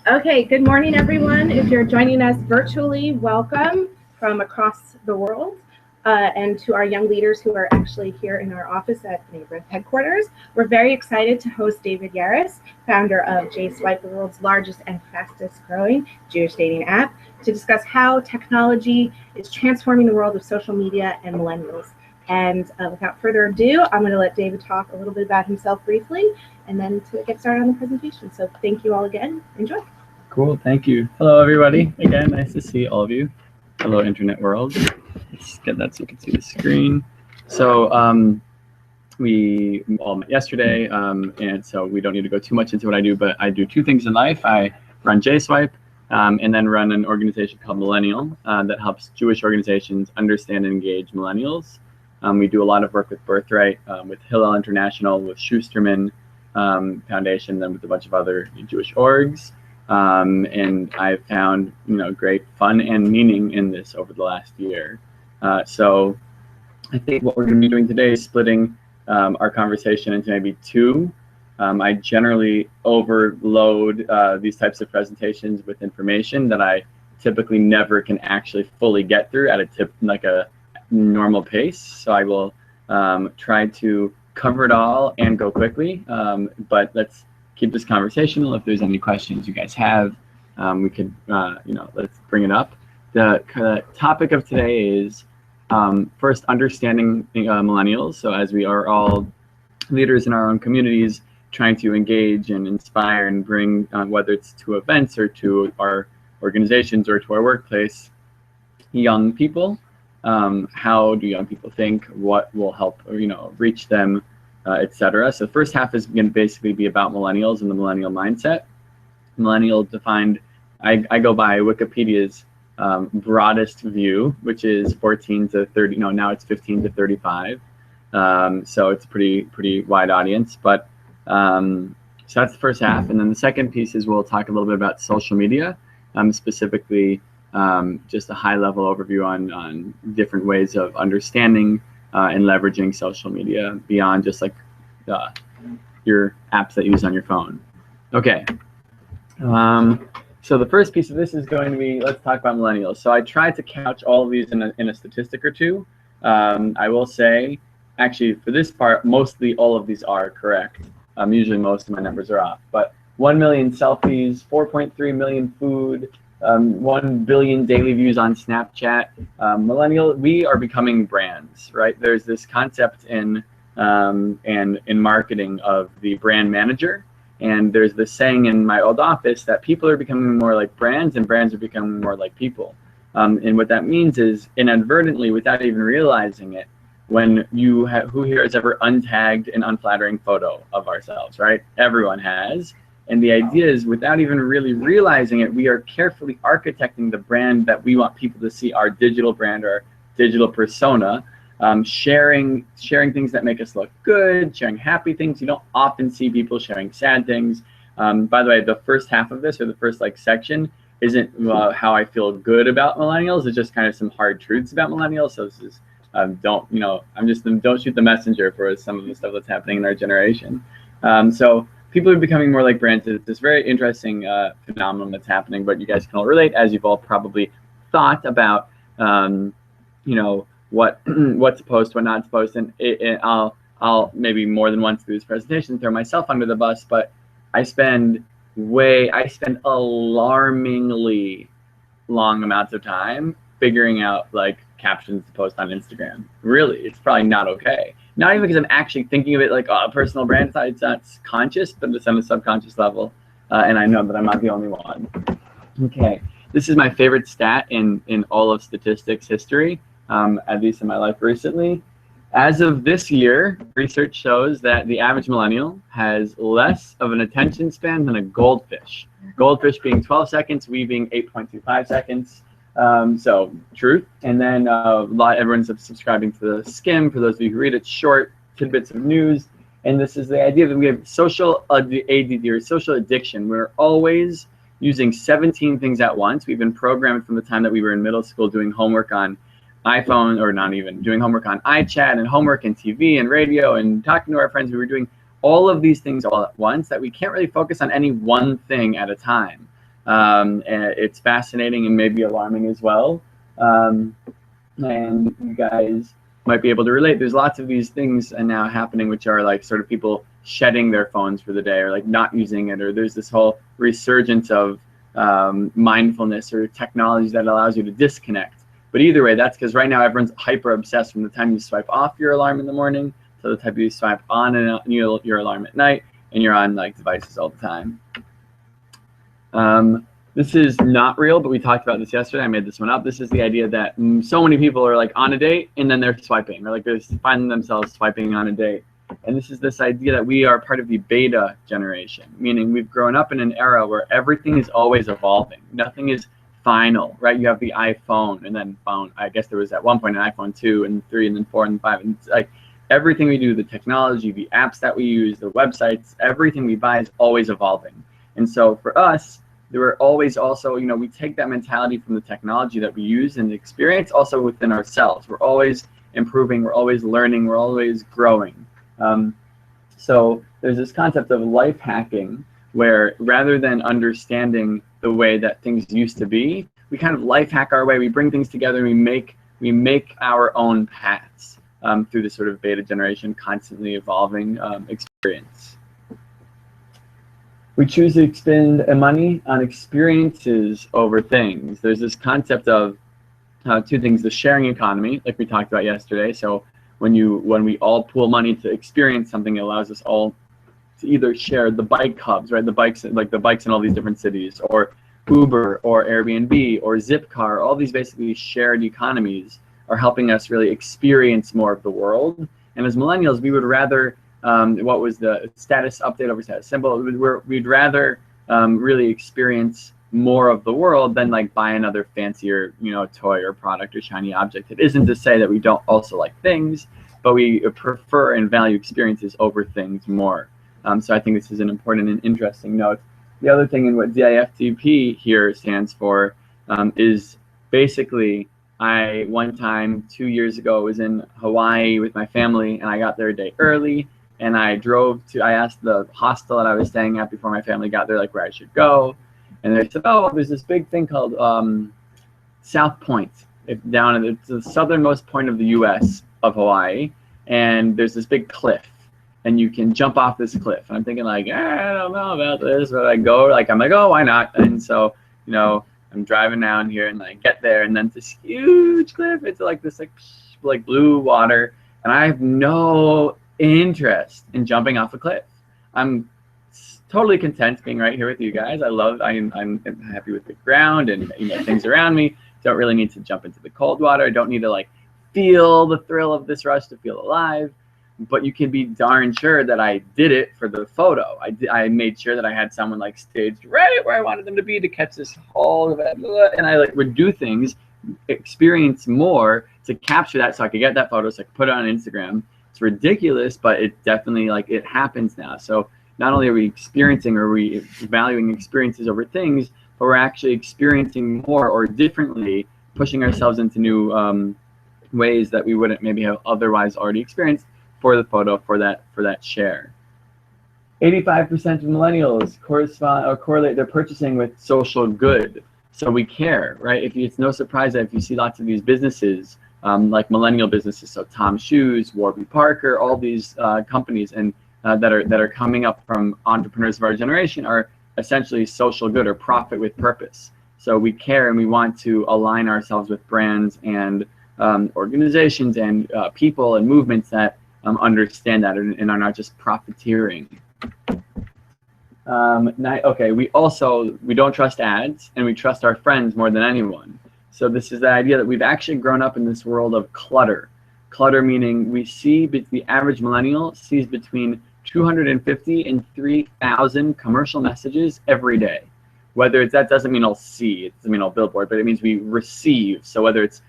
Okay, good morning, everyone. If you're joining us virtually, welcome from across the world. And to our young leaders who are actually here in our office at neighborhood headquarters. We're very excited to host David Yarus, founder of JSwipe, the world's largest and fastest growing Jewish dating app, to discuss how technology is transforming the world of social media and millennials. And without further ado, I'm going to let David talk a little bit about himself briefly and then to get started on the presentation. So thank you all again. Enjoy. Cool, thank you. Hello, everybody. Again, nice to see all of you. Hello, internet world. Let's get that so you can see the screen. So we all met yesterday, and so we don't need to go too much into what I do, but I do two things in life. I run JSwipe and then run an organization called Millennial that helps Jewish organizations understand and engage millennials. We do a lot of work with Birthright, with Hillel International, with Schusterman Foundation, then with a bunch of other Jewish orgs. And I've found, great fun and meaning in this over the last year. So I think what we're going to be doing today is splitting our conversation into maybe two. I generally overload these types of presentations with information that I typically never can actually fully get through at a normal pace. So I will try to cover it all and go quickly, but let's keep this conversational. If there's any questions you guys have, we could, let's bring it up. The topic of today is first understanding millennials. So as we are all leaders in our own communities, trying to engage and inspire and bring, whether it's to events or to our organizations or to our workplace, young people. How do young people think? What will help, reach them, etc. So the first half is going to basically be about millennials and the millennial mindset. Millennial defined, I go by Wikipedia's broadest view, which is 14 to 30. No, now it's 15 to 35. So it's a pretty wide audience. But so that's the first half, and then the second piece is we'll talk a little bit about social media, specifically. Just a high-level overview on different ways of understanding and leveraging social media beyond just like your apps that you use on your phone. Okay. So the first piece of this is going to be, let's talk about millennials. So I tried to couch all of these in a statistic or two. I will say, actually, for this part, mostly all of these are correct. Usually most of my numbers are off. But 1 million selfies, 4.3 million food, 1 billion daily views on Snapchat. Millennial, we are becoming brands, right? There's this concept in marketing of the brand manager, and there's this saying in my old office that people are becoming more like brands and brands are becoming more like people. And what that means is inadvertently, without even realizing it, when you have, who here has ever untagged an unflattering photo of ourselves, right? Everyone has. And the idea is, without even really realizing it, we are carefully architecting the brand that we want people to see, our digital brand or digital persona, sharing things that make us look good, sharing happy things. You don't often see people sharing sad things. By the way, the first half of this, or the first section, isn't how I feel good about millennials. It's just kind of some hard truths about millennials. So this is, don't shoot the messenger for some of the stuff that's happening in our generation. So people are becoming more like brands. It's this very interesting phenomenon that's happening, but you guys can all relate, as you've all probably thought about, what's supposed, what not supposed. And I'll maybe more than once through this presentation throw myself under the bus, but I spend alarmingly long amounts of time figuring out captions to post on Instagram. Really, it's probably not okay. Not even because I'm actually thinking of it like a personal brand. It's not conscious, but it's on a subconscious level. And I know that I'm not the only one. Okay, this is my favorite stat in all of statistics history, at least in my life recently. As of this year, research shows that the average millennial has less of an attention span than a goldfish. Goldfish being 12 seconds, we being 8.25 seconds. So truth. And then everyone's subscribing to the Skim. For those of you who read it, short tidbits of news. And this is the idea that we have social ADD, or social addiction. We're always using 17 things at once. We've been programmed from the time that we were in middle school doing homework on iPhone, or not even doing homework on iChat and homework and TV and radio and talking to our friends. We were doing all of these things all at once that we can't really focus on any one thing at a time. And it's fascinating and maybe alarming as well. And you guys might be able to relate. There's lots of these things now happening, which are like sort of people shedding their phones for the day, or like not using it, or there's this whole resurgence of mindfulness or technology that allows you to disconnect. But either way, that's because right now everyone's hyper obsessed from the time you swipe off your alarm in the morning to the time you swipe on your alarm at night, and you're on like devices all the time. This is not real, but we talked about this yesterday. I made this one up. This is the idea that so many people are like on a date and then they're swiping, or like they're finding themselves swiping on a date. And this is this idea that we are part of the beta generation, meaning we've grown up in an era where everything is always evolving. Nothing is final, right? You have the iPhone, and then phone. I guess there was at one point an iPhone 2 and 3 and then 4 and 5. And it's like everything we do, the technology, the apps that we use, the websites, everything we buy is always evolving. And so for us, we're always also, you know, we take that mentality from the technology that we use and experience also within ourselves. We're always improving, we're always learning, we're always growing. So there's this concept of life hacking, where rather than understanding the way that things used to be, we kind of life hack our way. We bring things together, and we make our own paths through this sort of beta generation, constantly evolving experience. We choose to spend money on experiences over things. There's this concept of two things: the sharing economy, like we talked about yesterday. So when we all pool money to experience something, it allows us all to either share the bike hubs, right? The bikes, like the bikes in all these different cities, or Uber or Airbnb or Zipcar. All these basically shared economies are helping us really experience more of the world. And as millennials, we would rather, what was the status update over status symbol? We'd rather really experience more of the world than like buy another fancier, you know, toy or product or shiny object. It isn't to say that we don't also like things, but we prefer and value experiences over things more. So I think this is an important and interesting note. The other thing in what DIFTP here stands for is basically, one time 2 years ago was in Hawaii with my family, and I got there a day early, and I asked the hostel that I was staying at before my family got there, like where I should go. And they said, oh, there's this big thing called South Point. It's the southernmost point of the US of Hawaii, and there's this big cliff, and you can jump off this cliff. And I'm thinking like, I don't know about this, but I'm like, oh, why not? And so, you know, I'm driving down here, and I get there, and then this huge cliff. It's like this like blue water, and I have no interest in jumping off a cliff. I'm totally content being right here with you guys. I'm happy with the ground and, you know, things around me. Don't really need to jump into the cold water. I don't need to like feel the thrill of this rush to feel alive. But you can be darn sure that I did it for the photo. I made sure that I had someone like staged right where I wanted them to be to catch this whole of it. And I like would do things, experience more to capture that, so I could get that photo, so I could put it on Instagram. It's ridiculous, but it definitely, like, it happens now. So not only are we experiencing, or we valuing experiences over things, but we're actually experiencing more or differently, pushing ourselves into new ways that we wouldn't maybe have otherwise already experienced for the photo, for that share. 85% of millennials correlate their purchasing with social good. So we care, right? It's no surprise that if you see lots of these businesses, like millennial businesses, so Tom Shoes, Warby Parker, all these companies and that are coming up from entrepreneurs of our generation are essentially social good or profit with purpose. So we care, and we want to align ourselves with brands and organizations and people and movements that understand that and are not just profiteering. Okay, we don't trust ads, and we trust our friends more than anyone. So this is the idea that we've actually grown up in this world of clutter. Clutter meaning the average millennial sees between 250 and 3,000 commercial messages every day. Whether that doesn't mean I'll see, it doesn't mean I'll billboard, but it means we receive. So whether it's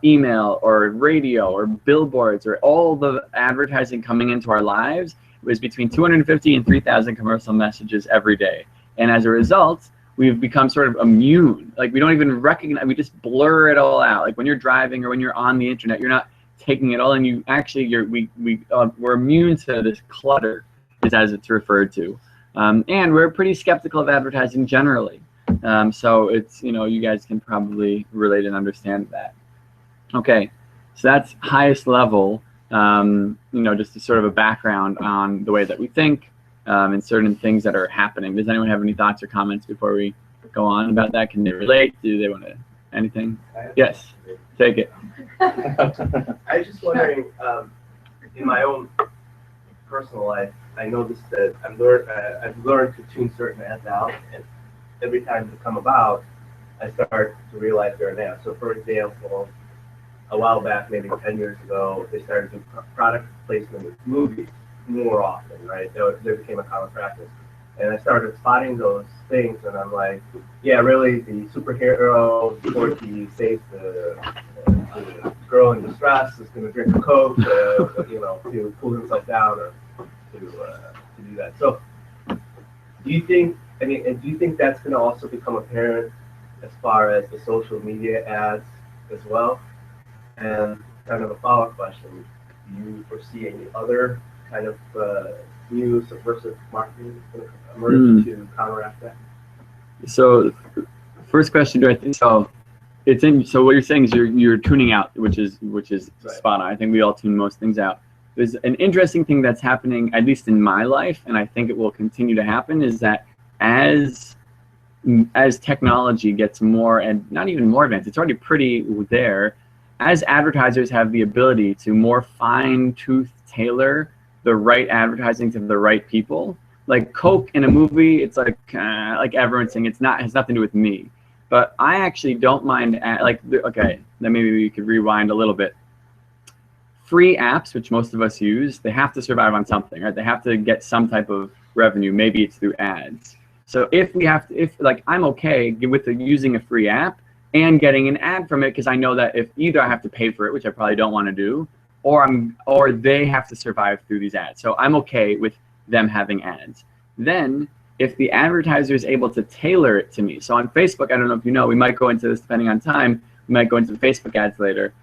email or radio or billboards or all the advertising coming into our lives, it was between 250 and 3,000 commercial messages every day. And as a result, we've become sort of immune. Like, we don't even recognize, we just blur it all out. Like when you're driving or when you're on the internet, you're not taking it all in. We're immune to this clutter, as it's referred to. And we're pretty skeptical of advertising generally. So it's, you guys can probably relate and understand that. Okay, so that's highest level, just a sort of a background on the way that we think and certain things that are happening. Does anyone have any thoughts or comments before we go on about that? Can they relate? Do they want to, anything? Yes, take it. I was just wondering, in my own personal life, I noticed that I've learned to tune certain ads out, and every time they come about, I start to realize they're an ad. So for example, a while back, maybe 10 years ago, they started to do product placement with movies more often, right? They became a common practice. And I started spotting those things, and I'm like, yeah, really, the superhero, before he saves the girl in distress, is going to drink a Coke, to cool himself down, or to do that. So, do you think that's going to also become apparent as far as the social media ads as well? And kind of a follow-up question, do you foresee any other kind of new subversive marketing emerge to counteract that? So, first question, do I think so? So what you're saying is you're tuning out, which is right. Spot on. I think we all tune most things out. There's an interesting thing that's happening, at least in my life, and I think it will continue to happen, is that as technology gets more, and not even more advanced, it's already pretty there, as advertisers have the ability to more fine-tooth tailor the right advertising to the right people. Like Coke in a movie, it's like everyone's saying, has nothing to do with me. But I actually don't mind, okay, then maybe we could rewind a little bit. Free apps, which most of us use, they have to survive on something, right? They have to get some type of revenue. Maybe it's through ads. So I'm okay with using a free app and getting an ad from it, because I know that if either I have to pay for it, which I probably don't want to do, or they have to survive through these ads. So I'm okay with them having ads. Then if the advertiser is able to tailor it to me. So on Facebook, I don't know if you know, we might go into this depending on time, we might go into the Facebook ads later.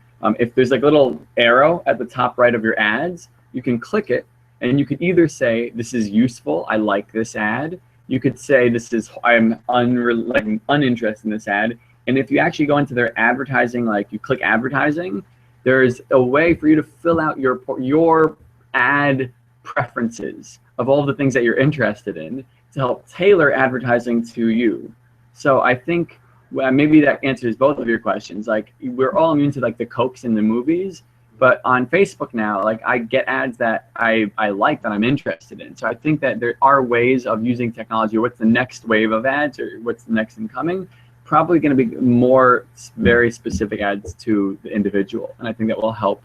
If there's like a little arrow at the top right of your ads, you can click it, and you could either say, this is useful, I like this ad. You could say, I'm uninterested in this ad. And if you actually go into their advertising, like you click advertising, there's a way for you to fill out your ad preferences of all the things that you're interested in to help tailor advertising to you. So I think maybe that answers both of your questions. Like, we're all immune to like the Cokes in the movies, but on Facebook now, like I get ads that I like, that I'm interested in. So I think that there are ways of using technology. What's the next wave of ads, or what's the next incoming? Probably going to be more very specific ads to the individual, and I think that will help.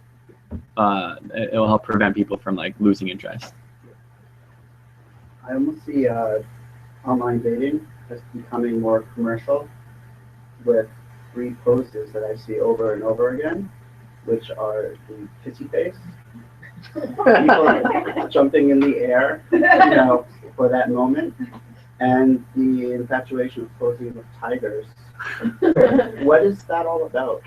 It will help prevent people from like losing interest. I almost see online dating as becoming more commercial, with free poses that I see over and over again, which are the kissy face, people jumping in the air, for that moment, and the infatuation of posing with tigers. What is that all about?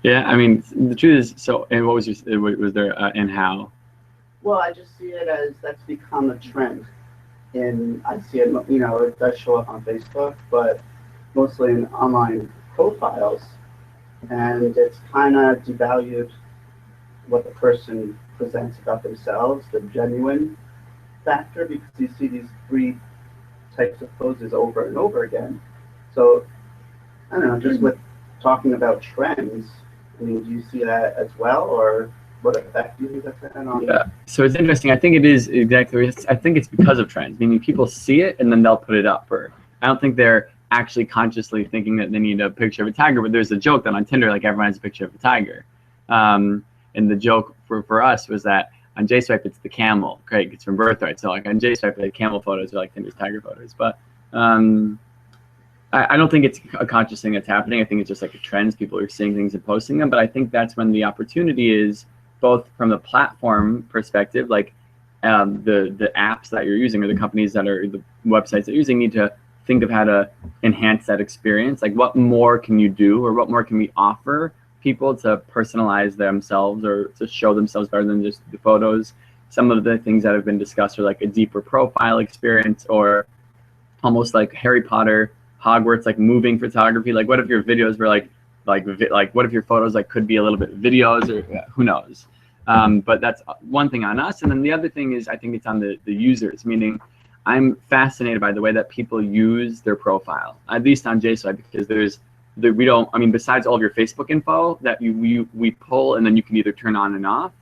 Yeah, I mean, the truth is, so, and what was there, and how? Well, I just see it as that's become a trend. And I see it, it does show up on Facebook, but mostly in online profiles. And it's kind of devalued what the person presents about themselves, the genuine factor, because you see these three types of poses over and over again. So, I don't know, just with talking about trends, I mean, do you see that as well, or what effect do you think that's had on? Yeah, so it's interesting. I think it is exactly, I think it's because of trends, meaning people see it and then they'll put it up. Or I don't think they're actually consciously thinking that they need a picture of a tiger, but there's a joke that on Tinder, like everyone has a picture of a tiger. And the joke for us was that on JSwipe, it's the camel. Great, it's from Birthright. So like on JSwipe, the camel photos are like Tinder's tiger photos. But I don't think it's a conscious thing that's happening. I think it's just like a trend. People are seeing things and posting them. But I think that's when the opportunity is, both from the platform perspective, like the apps that you're using, or the companies that are, the websites that you're using, need to think of how to enhance that experience. Like, what more can you do, or what more can we offer people to personalize themselves, or to show themselves better than just the photos? Some of the things that have been discussed are like a deeper profile experience, or almost like Harry Potter, Hogwarts, like moving photography. Like, what if your videos were like what if your photos like could be a little bit videos, or who knows? But that's one thing on us. And then the other thing is, I think it's on the users, meaning I'm fascinated by the way that people use their profile, at least on JSwipe, because besides all of your Facebook info that we pull, and then you can either turn on and off,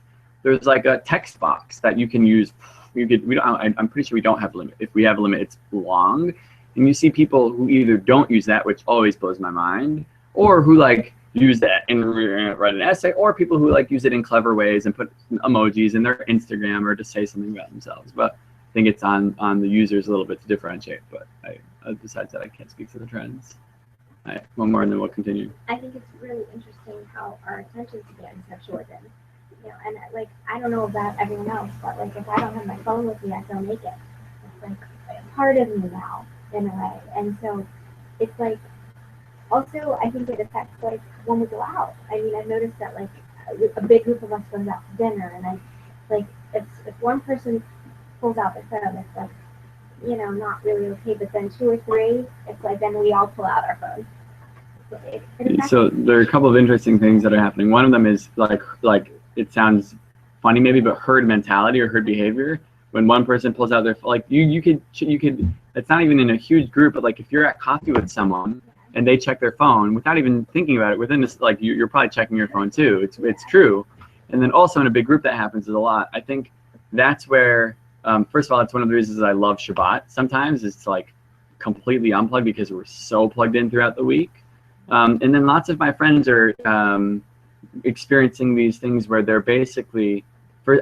there's like a text box that you can use. I'm pretty sure we don't have a limit. If we have a limit, it's long. And you see people who either don't use that, which always blows my mind, or who like use that and write an essay, or people who like use it in clever ways and put emojis in their Instagram or to say something about themselves. But I think it's on the users a little bit to differentiate. But besides that, I can't speak to the trends. All right, one more and then we'll continue. I think it's really interesting how our attention spans have shortened. You know, and like, I don't know about everyone else, but like, if I don't have my phone with me, I don't make it. It's like a part of me now, in a way. And so it's like, also, I think it affects like when we go out. I mean, I've noticed that like a big group of us goes out to dinner, and if one person pulls out their phone, it's like, you know, not really okay. But then 2 or 3, it's like then we all pull out our phones. So there are a couple of interesting things that are happening. One of them is like it sounds funny maybe, but herd mentality or herd behavior. When one person pulls out their, like you could, it's not even in a huge group, but like if you're at coffee with someone and they check their phone without even thinking about it, within this, like you're probably checking your phone too. It's true. And then also in a big group that happens a lot. I think that's where, first of all, it's one of the reasons I love Shabbat sometimes, is to like completely unplug, because we're so plugged in throughout the week. And then lots of my friends are experiencing these things where they're basically,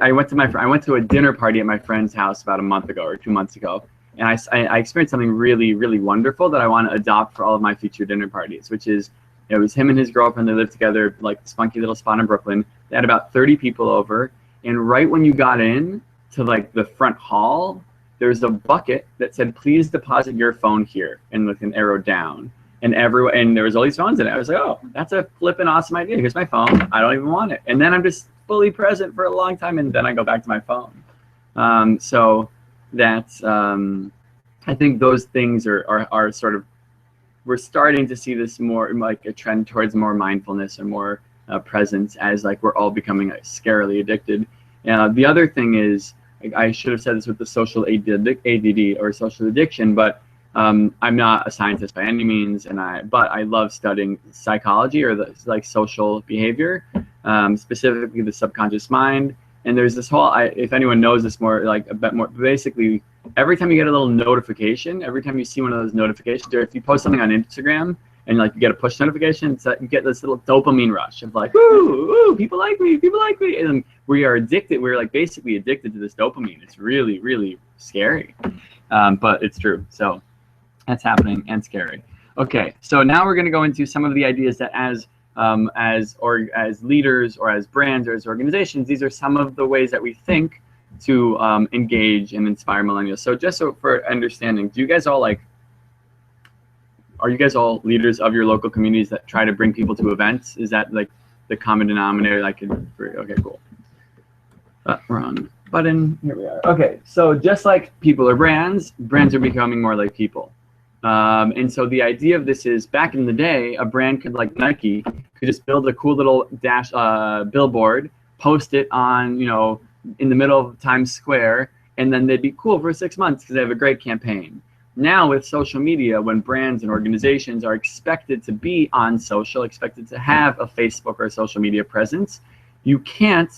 I went to a dinner party at my friend's house about a month ago or 2 months ago, and I experienced something really, really wonderful that I want to adopt for all of my future dinner parties, which is, it was him and his girlfriend. They lived together, like this funky little spot in Brooklyn. They had about 30 people over, and right when you got in to like the front hall, there's a bucket that said, "Please deposit your phone here," and with an arrow down. And there was all these phones in it. I was like, oh, that's a flippin' awesome idea. Here's my phone. I don't even want it. And then I'm just fully present for a long time, and then I go back to my phone. So that's, I think those things are sort of, we're starting to see this more like a trend towards more mindfulness and more presence, as like we're all becoming scarily addicted. The other thing is, I should have said this with the social ADD or social addiction, but I'm not a scientist by any means, but I love studying psychology, or like social behavior, specifically the subconscious mind. And there's this whole, if anyone knows this more, like a bit more, basically every time you get a little notification, every time you see one of those notifications, or if you post something on Instagram and like you get a push notification, it's like you get this little dopamine rush of like, ooh, people like me, and we are addicted. We're like basically addicted to this dopamine. It's really, really scary, but it's true. So that's happening and scary. Okay, so now we're going to go into some of the ideas that as leaders or as brands or as organizations, these are some of the ways that we think to engage and inspire millennials. So just so for understanding, do you guys all are you guys all leaders of your local communities that try to bring people to events? Is that like the common denominator? Okay, cool. Wrong button. Here we are. Okay, so just like people are brands are becoming more like people. And so the idea of this is, back in the day, a brand could, like Nike, could just build a cool little billboard, post it on, in the middle of Times Square, and then they'd be cool for 6 months because they have a great campaign. Now with social media, when brands and organizations are expected to be on social, expected to have a Facebook or a social media presence, you can't,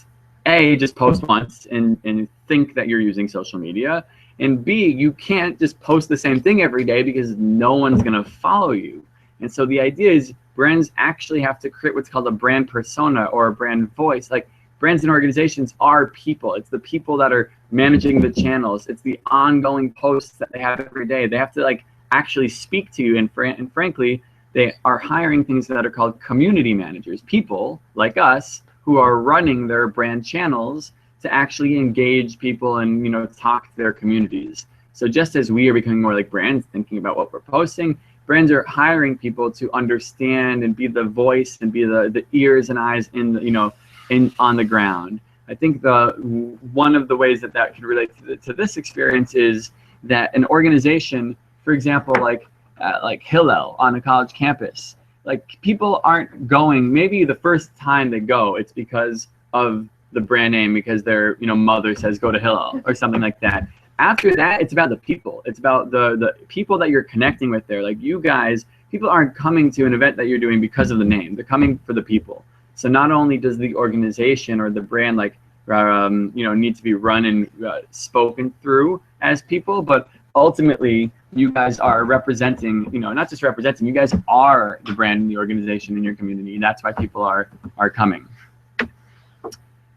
A, just post once and think that you're using social media, and B, you can't just post the same thing every day because no one's going to follow you. And so the idea is brands actually have to create what's called a brand persona or a brand voice. Like, brands and organizations are people. It's the people that are managing the channels. It's the ongoing posts that they have every day. They have to like actually speak to you. And frankly, they are hiring things that are called community managers, people like us who are running their brand channels to actually engage people and talk to their communities. So just as we are becoming more like brands, thinking about what we're posting, brands are hiring people to understand and be the voice and be the ears and eyes on the ground. I think one of the ways that can relate to this experience is that an organization, for example, like Hillel on a college campus. Like people aren't going, maybe the first time they go, it's because of the brand name, because their mother says go to Hillel or something like that. After that, it's about the people. It's about the people that you're connecting with there. Like you guys, people aren't coming to an event that you're doing because of the name. They're coming for the people. So not only does the organization or the brand need to be run and spoken through as people, but ultimately you guys are representing, not just representing, you guys are the brand and the organization in your community. And that's why people are coming.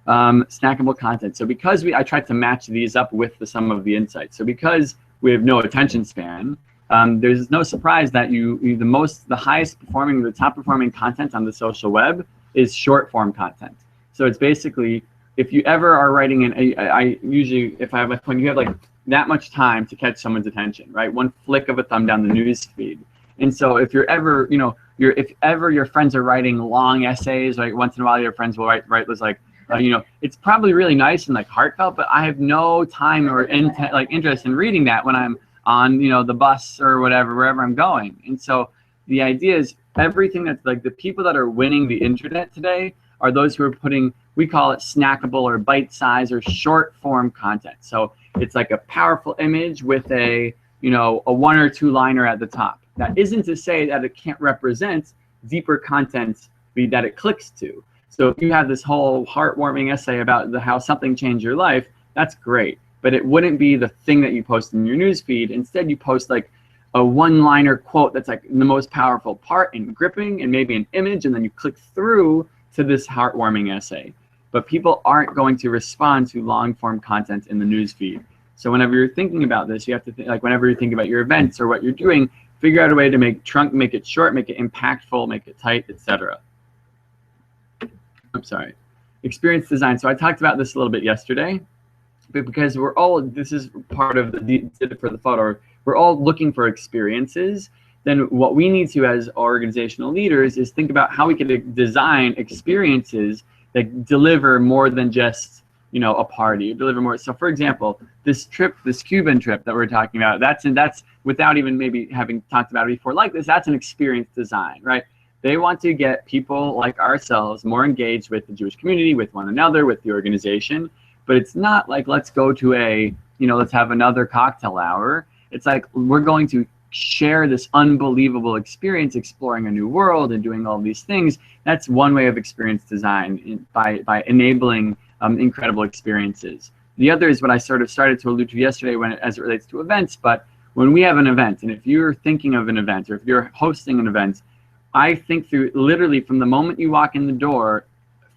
Snackable content. So because I tried to match these up with some of the insights. So because we have no attention span, there's no surprise that the highest performing, the top performing content on the social web is short form content. So it's basically, if you ever are writing I usually, if I have when you have like that much time to catch someone's attention, right? One flick of a thumb down the news feed. And so if you're ever, if ever your friends are writing long essays, like once in a while your friends will write was like, it's probably really nice and like heartfelt, but I have no time or interest in reading that when I'm on, the bus or whatever, wherever I'm going. And so the idea is everything that's like the people that are winning the internet today are those who are putting, we call it snackable or bite size or short form content. So it's like a powerful image with a 1 or 2 liner at the top. That isn't to say that it can't represent deeper content that it clicks to. So if you have this whole heartwarming essay about how something changed your life, that's great. But it wouldn't be the thing that you post in your newsfeed. Instead, you post like a one-liner quote that's like the most powerful part and gripping, and maybe an image, and then you click through to this heartwarming essay. But people aren't going to respond to long-form content in the newsfeed. So whenever you're thinking about this, you have to think, like whenever you think about your events or what you're doing, figure out a way to make it short, make it impactful, make it tight, etc. I'm sorry. Experience design. So I talked about this a little bit yesterday, but because this is part of for the photo, we're all looking for experiences. Then what we need to as organizational leaders is think about how we can design experiences that deliver more than just, a party, deliver more. So for example, this Cuban trip that we're talking about, that's without even maybe having talked about it before like this, that's an experience design, right? They want to get people like ourselves more engaged with the Jewish community, with one another, with the organization. But it's not like, let's go to let's have another cocktail hour. It's like, we're going to share this unbelievable experience, exploring a new world and doing all these things. That's one way of experience design, by enabling incredible experiences. The other is what I sort of started to allude to yesterday as it relates to events. But when we have an event, and if you're thinking of an event, or if you're hosting an event, I think through literally from the moment you walk in the door,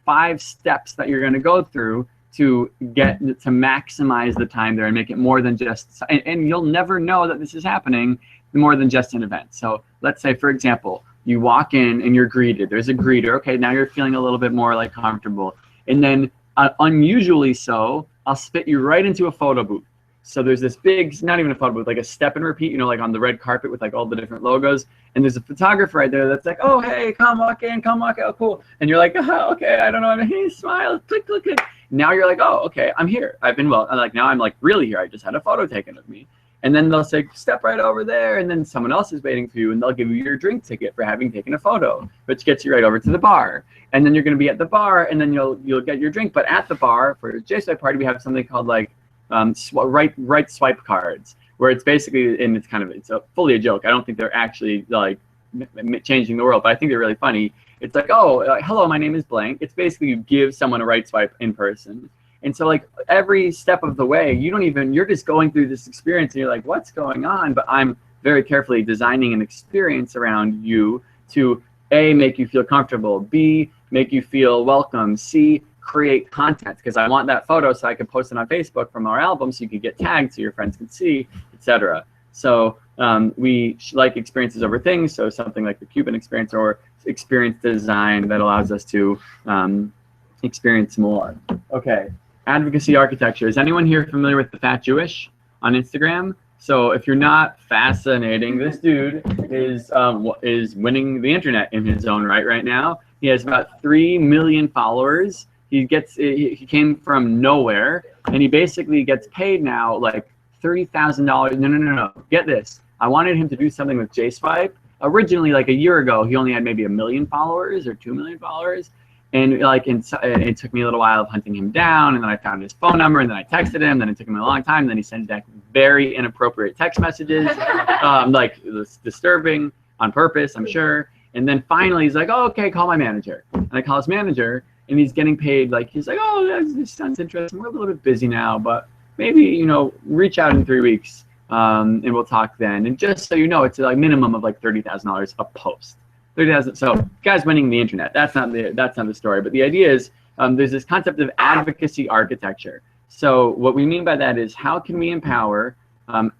5 steps that you're going to go through to maximize the time there and make it more than just, and you'll never know that this is happening more than just an event. So let's say, for example, you walk in and you're greeted. There's a greeter. Okay, now you're feeling a little bit more like comfortable. And then unusually so, I'll spit you right into a photo booth. So there's this big, not even a photo booth, like a step and repeat, like on the red carpet with like all the different logos. And there's a photographer right there that's like, oh, hey, come walk in, oh, cool. And you're like, oh, okay, I don't know, hey, smile, click, click, click. Now you're like, oh, okay, I'm here. Now I'm like really here. I just had a photo taken of me. And then they'll say, step right over there. And then someone else is waiting for you, and they'll give you your drink ticket for having taken a photo, which gets you right over to the bar. And then you're going to be at the bar, and then you'll get your drink. But at the bar, for a JSwipe party, we have something called like right swipe cards, where it's basically, and it's fully a joke. I don't think they're actually like changing the world, but I think they're really funny. It's like, oh, hello, my name is blank. It's basically you give someone a right swipe in person. And so like every step of the way, you're just going through this experience and you're like, what's going on? But I'm very carefully designing an experience around you to A, make you feel comfortable, B, make you feel welcome, C, create content, because I want that photo so I can post it on Facebook from our album so you can get tagged so your friends can see, etc. So we like experiences over things, so something like the Cuban experience or experience design that allows us to experience more. Okay, advocacy architecture. Is anyone here familiar with the Fat Jewish on Instagram? So if you're not, fascinating. This dude is winning the internet in his own right now. He has about 3 million followers. He came from nowhere, and he basically gets paid now like $30,000. No. Get this, I wanted him to do something with JSwipe. Originally, like a year ago, he only had maybe 1 million followers or 2 million followers. And like, it took me a little while of hunting him down, and then I found his phone number, and then I texted him. Then it took him a long time. And then he sent back very inappropriate text messages, like disturbing on purpose, I'm sure. And then finally, he's like, "Oh, okay, call my manager." And I call his manager, and he's getting paid. Like, he's like, "Oh, this sounds interesting. We're a little bit busy now, but maybe, you know, reach out in 3 weeks, and we'll talk then." And just so you know, it's like minimum of like $30,000 a post. 30,000. So guys winning the internet. That's not the story. But the idea is there's this concept of advocacy architecture. So what we mean by that is, how can we empower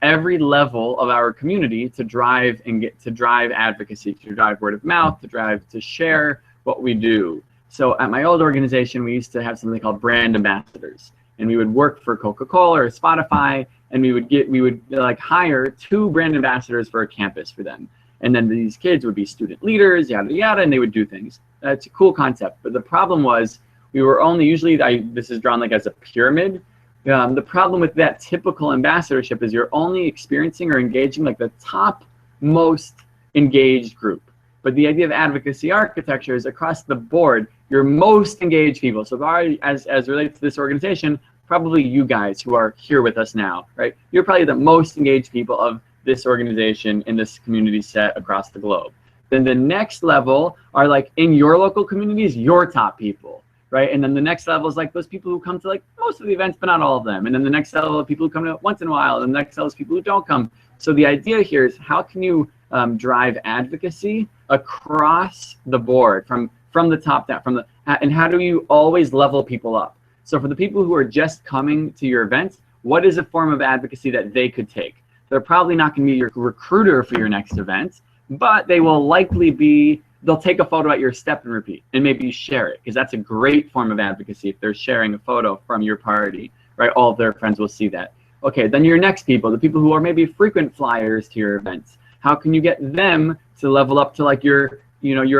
every level of our community to drive advocacy, to drive word of mouth, to share what we do. So at my old organization, we used to have something called brand ambassadors, and we would work for Coca-Cola or Spotify, and we would like hire 2 brand ambassadors for a campus for them. And then these kids would be student leaders, yada, yada, and they would do things. That's a cool concept. But the problem was, we were only usually, this is drawn like as a pyramid. The problem with that typical ambassadorship is you're only experiencing or engaging like the top most engaged group. But the idea of advocacy architecture is across the board, your most engaged people. So as relates to this organization, probably you guys who are here with us now, right? You're probably the most engaged people of this organization in this community set across the globe. Then the next level are like in your local communities, your top people, right? And then the next level is like those people who come to like most of the events, but not all of them. And then the next level of people who come to once in a while, and the next level is people who don't come. So the idea here is, how can you drive advocacy across the board from the top down, and how do you always level people up? So for the people who are just coming to your events, what is a form of advocacy that they could take? They're probably not going to be your recruiter for your next event, but they will likely be, they'll take a photo at your step and repeat, and maybe share it, because that's a great form of advocacy if they're sharing a photo from your party, right? All of their friends will see that. Okay, then your next people, the people who are maybe frequent flyers to your events, how can you get them to level up to like your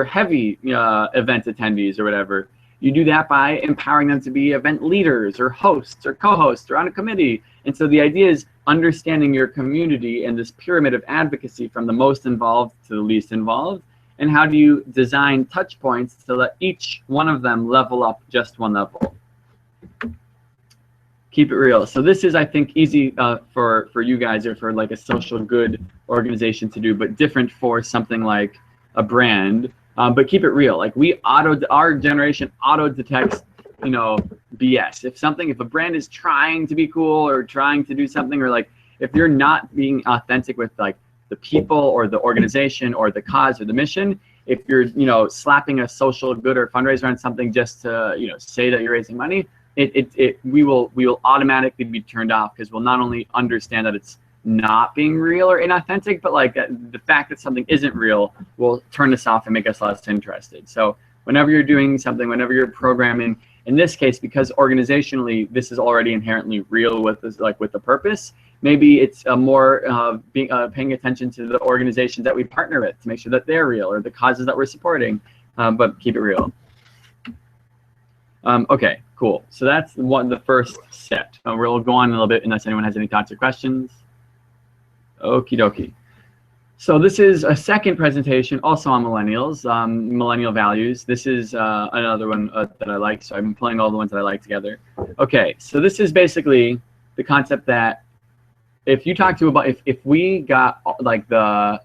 heavy event attendees or whatever? You do that by empowering them to be event leaders or hosts or co-hosts or on a committee. And so the idea is understanding your community and this pyramid of advocacy from the most involved to the least involved. And how do you design touch points to let each one of them level up just one level? Keep it real. So this is, I think, easy for you guys, or for like a social good organization to do, but different for something like a brand. But keep it real. Like our generation auto detects, BS. If a brand is trying to be cool or trying to do something, or like if you're not being authentic with like the people or the organization or the cause or the mission, if you're slapping a social good or fundraiser on something just to say that you're raising money, we will automatically be turned off, because we'll not only understand that it's not being real or inauthentic, but like the fact that something isn't real will turn us off and make us less interested. So whenever you're doing something, whenever you're programming, in this case, because organizationally this is already inherently real with this, like with the purpose, maybe it's more paying attention to the organizations that we partner with to make sure that they're real, or the causes that we're supporting, but keep it real. Okay, cool. So that's the first set. We'll go on a little bit unless anyone has any thoughts or questions. Okie dokie. So this is a second presentation, also on millennials, millennial values. This is another one that I like, so I'm pulling all the ones that I like together. Okay, so this is basically the concept that if you talk to about, if we got like the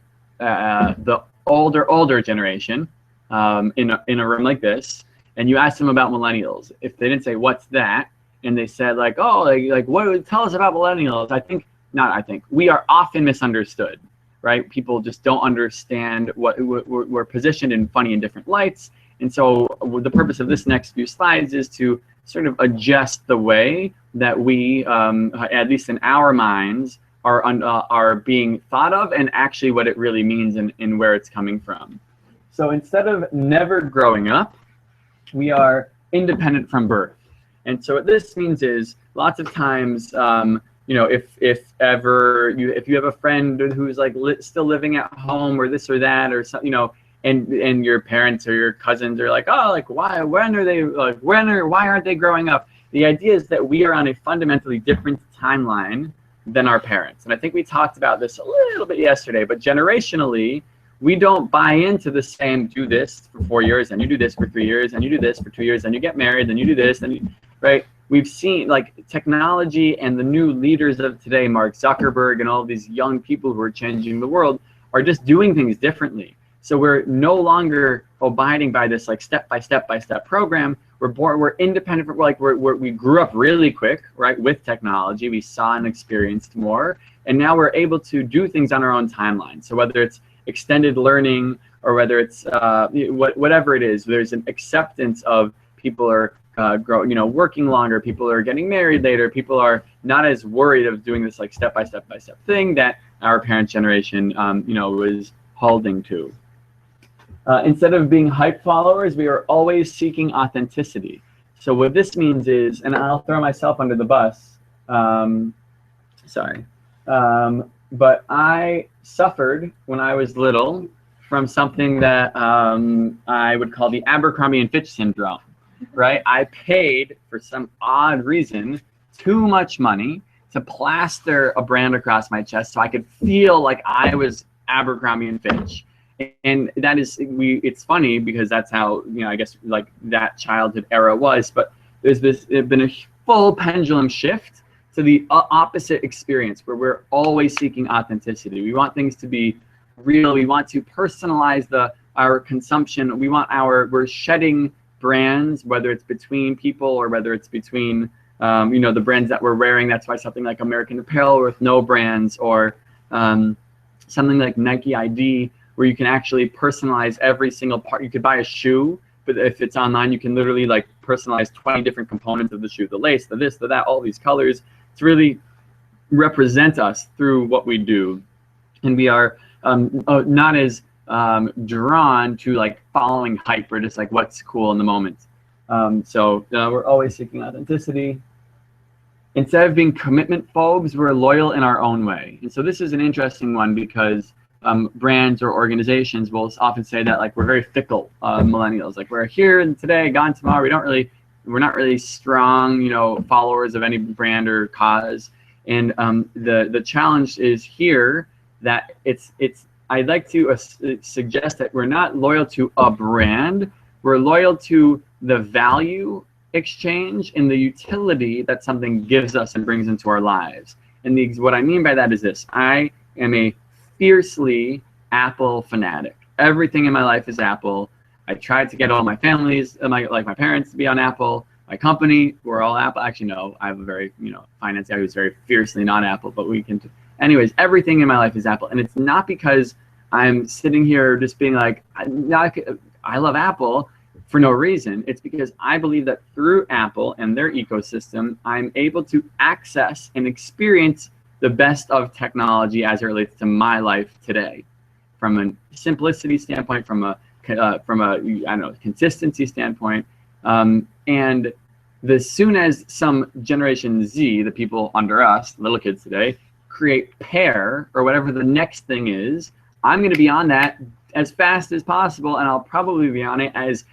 older generation in a room like this, and you asked them about millennials, if they didn't say what's that, and they said like, oh, like what, tell us about millennials, we are often misunderstood, right? People just don't understand we're positioned in funny and different lights. And so the purpose of this next few slides is to sort of adjust the way that we, at least in our minds, are being thought of, and actually what it really means and where it's coming from. So instead of never growing up, we are independent from birth. And so what this means is, lots of times, if you have a friend who's like still living at home, or this or that, or something, and your parents or your cousins are like, oh, like why aren't they growing up? The idea is that we are on a fundamentally different timeline than our parents. And I think we talked about this a little bit yesterday, but generationally, we don't buy into the same, do this for 4 years, and you do this for 3 years, and you do this for 2 years, and you get married, and you do this, and you, right? We've seen like technology and the new leaders of today, Mark Zuckerberg and all these young people who are changing the world, are just doing things differently. So we're no longer abiding by this like step by step program. We're independent. We grew up really quick, right? With technology, we saw and experienced more, and now we're able to do things on our own timeline. So whether it's extended learning or whether it's whatever it is, there's an acceptance of people are working longer, people are getting married later, people are not as worried of doing this like step by step thing that our parents' generation was holding to. Instead of being hype followers, we are always seeking authenticity. So what this means is, and I'll throw myself under the bus, but I suffered when I was little from something that I would call the Abercrombie and Fitch syndrome, right? I paid, for some odd reason, too much money to plaster a brand across my chest so I could feel like I was Abercrombie and Fitch. And that is, it's funny because that's how, I guess like that childhood era was, but there's been a full pendulum shift to the opposite experience where we're always seeking authenticity. We want things to be real. We want to personalize our consumption. We're shedding brands, whether it's between people or whether it's between, the brands that we're wearing. That's why something like American Apparel with no brands, or something like Nike ID, where you can actually personalize every single part. You could buy a shoe, but if it's online, you can literally like personalize 20 different components of the shoe, the lace, the this, the that, all these colors, to really represent us through what we do. And we are not as drawn to like following hype or just like what's cool in the moment. So we're always seeking authenticity. Instead of being commitment phobes, we're loyal in our own way. And so this is an interesting one because brands or organizations will often say that like we're very fickle millennials, like we're here today, gone tomorrow. We're not really strong, followers of any brand or cause. And the challenge is here that I'd like to suggest that we're not loyal to a brand. We're loyal to the value exchange and the utility that something gives us and brings into our lives. And what I mean by that is this: I am a fiercely Apple fanatic. Everything in my life is Apple. I tried to get all my families, like my parents, to be on Apple. My company, we're all Apple. Actually, no, I have a very, finance guy who's very fiercely not Apple, but we can. Anyways, everything in my life is Apple. And it's not because I'm sitting here just being like, I love Apple for no reason. It's because I believe that through Apple and their ecosystem, I'm able to access and experience the best of technology as it relates to my life today, from a simplicity standpoint, from a consistency standpoint. And as soon as some Generation Z, the people under us, little kids today, create Pear or whatever the next thing is, I'm going to be on that as fast as possible, and I'll probably be on it as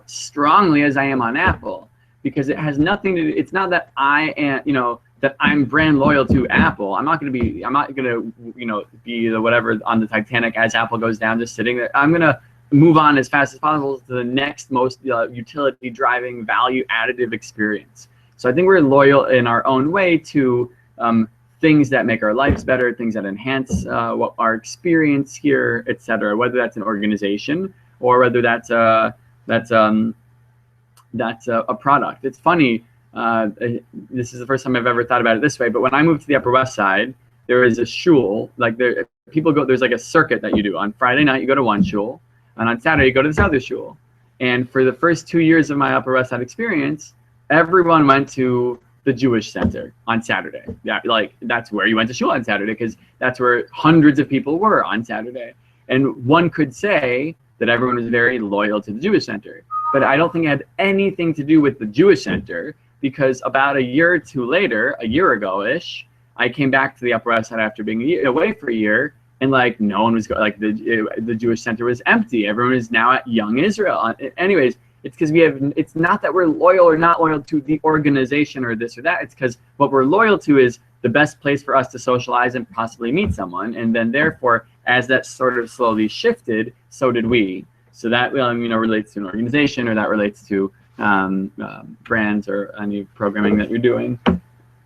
strongly as I am on Apple, because it has nothing to do. It's not that I am, that I'm brand loyal to Apple. I'm not going to be the whatever on the Titanic as Apple goes down, just sitting there. I'm going to move on as fast as possible to the next most utility driving, value additive experience. So I think we're loyal in our own way to things that make our lives better, things that enhance what our experience here, etc. Whether that's an organization or whether that's a product. It's funny. This is the first time I've ever thought about it this way, but when I moved to the Upper West Side, there is a shul, there's like a circuit that you do. On Friday night, you go to one shul, and on Saturday, you go to this other shul. And for the first 2 years of my Upper West Side experience, everyone went to the Jewish Center on Saturday. Yeah, that's where you went to shul on Saturday, because that's where hundreds of people were on Saturday. And one could say that everyone was very loyal to the Jewish Center. But I don't think it had anything to do with the Jewish Center, because about a year or two later, a year ago-ish, I came back to the Upper West Side after being away for a year, and no one was going, the Jewish Center was empty. Everyone is now at Young Israel. Anyways, It's because it's not that we're loyal or not loyal to the organization or this or that. It's because what we're loyal to is the best place for us to socialize and possibly meet someone. And then therefore, as that sort of slowly shifted, so did we. So that relates to an organization, or that relates to brands or any programming that you're doing.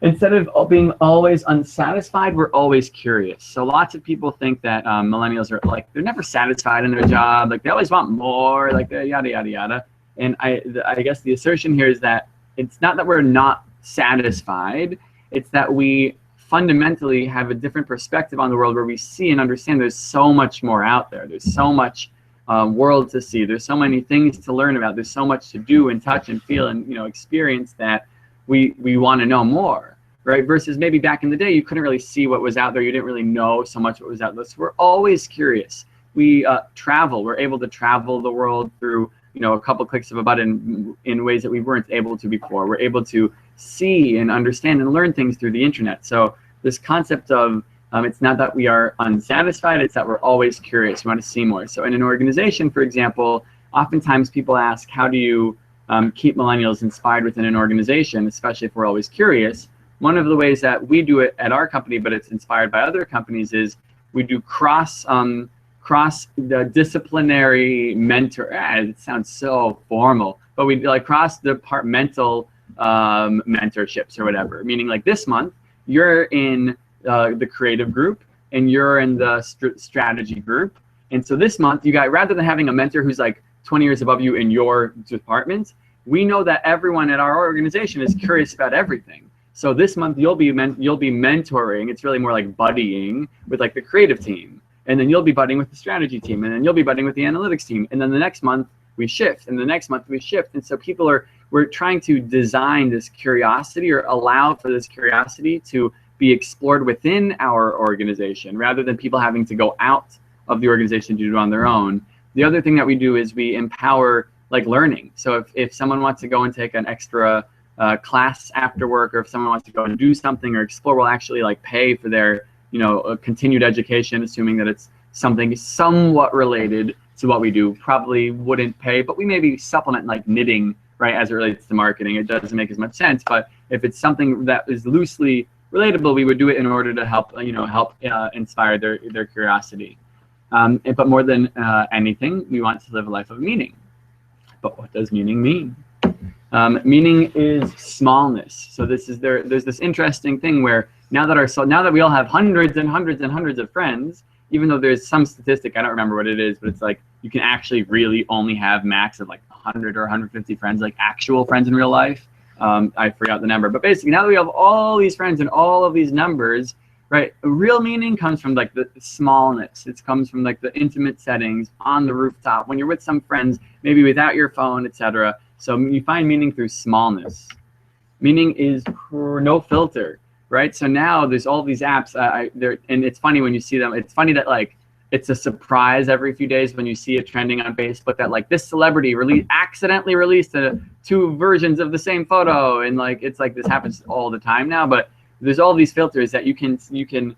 Instead of being always unsatisfied, we're always curious. So lots of people think that millennials are like, they're never satisfied in their job. Like they always want more, like yada, yada, yada. And I guess the assertion here is that it's not that we're not satisfied. It's that we fundamentally have a different perspective on the world, where we see and understand there's so much more out there. There's so much world to see. There's so many things to learn about. There's so much to do and touch and feel and experience that we want to know more, right? Versus maybe back in the day, you couldn't really see what was out there. You didn't really know so much what was out there. So we're always curious. We travel. We're able to travel the world through a couple clicks of a button in ways that we weren't able to before. We're able to see and understand and learn things through the internet. So this concept of it's not that we are unsatisfied, it's that we're always curious. We want to see more. So in an organization, for example, oftentimes people ask, how do you keep millennials inspired within an organization, especially if we're always curious? One of the ways that we do it at our company, but it's inspired by other companies, is we do cross the disciplinary mentor. It sounds so formal, but we like cross departmental mentorships or whatever. Meaning, like this month, you're in the creative group and you're in the strategy group. And so this month, you got, rather than having a mentor who's like 20 years above you in your department, we know that everyone at our organization is curious about everything. So this month you'll be mentoring. It's really more like buddying with like the creative team, and then you'll be buddying with the strategy team, and then you'll be buddying with the analytics team, and then the next month we shift, and the next month we shift. And so we're trying to design this curiosity, or allow for this curiosity to be explored within our organization, rather than people having to go out of the organization to do it on their own. The other thing that we do is we empower like learning. So if someone wants to go and take an extra class after work, or if someone wants to go and do something or explore, we'll actually like pay for their continued education, assuming that it's something somewhat related to what we do. Probably wouldn't pay, but we maybe supplement like knitting, right, as it relates to marketing. It doesn't make as much sense, but if it's something that is loosely relatable, we would do it in order to help inspire their curiosity. But more than anything, we want to live a life of meaning. But what does meaning mean? Meaning is smallness. So there's this interesting thing where now that we all have hundreds and hundreds and hundreds of friends, even though there's some statistic, I don't remember what it is, but it's like you can actually really only have max of like 100 or 150 friends, like actual friends in real life. I forgot the number, but basically now that we have all these friends and all of these numbers, right, real meaning comes from like the smallness. It comes from like the intimate settings on the rooftop, when you're with some friends, maybe without your phone, etc. So you find meaning through smallness. Meaning is no filter, right? So now there's all these apps, and it's funny when you see them. It's funny that like it's a surprise every few days when you see it trending on Facebook that like this celebrity accidentally released two versions of the same photo, and like it's like this happens all the time now. But there's all these filters that you can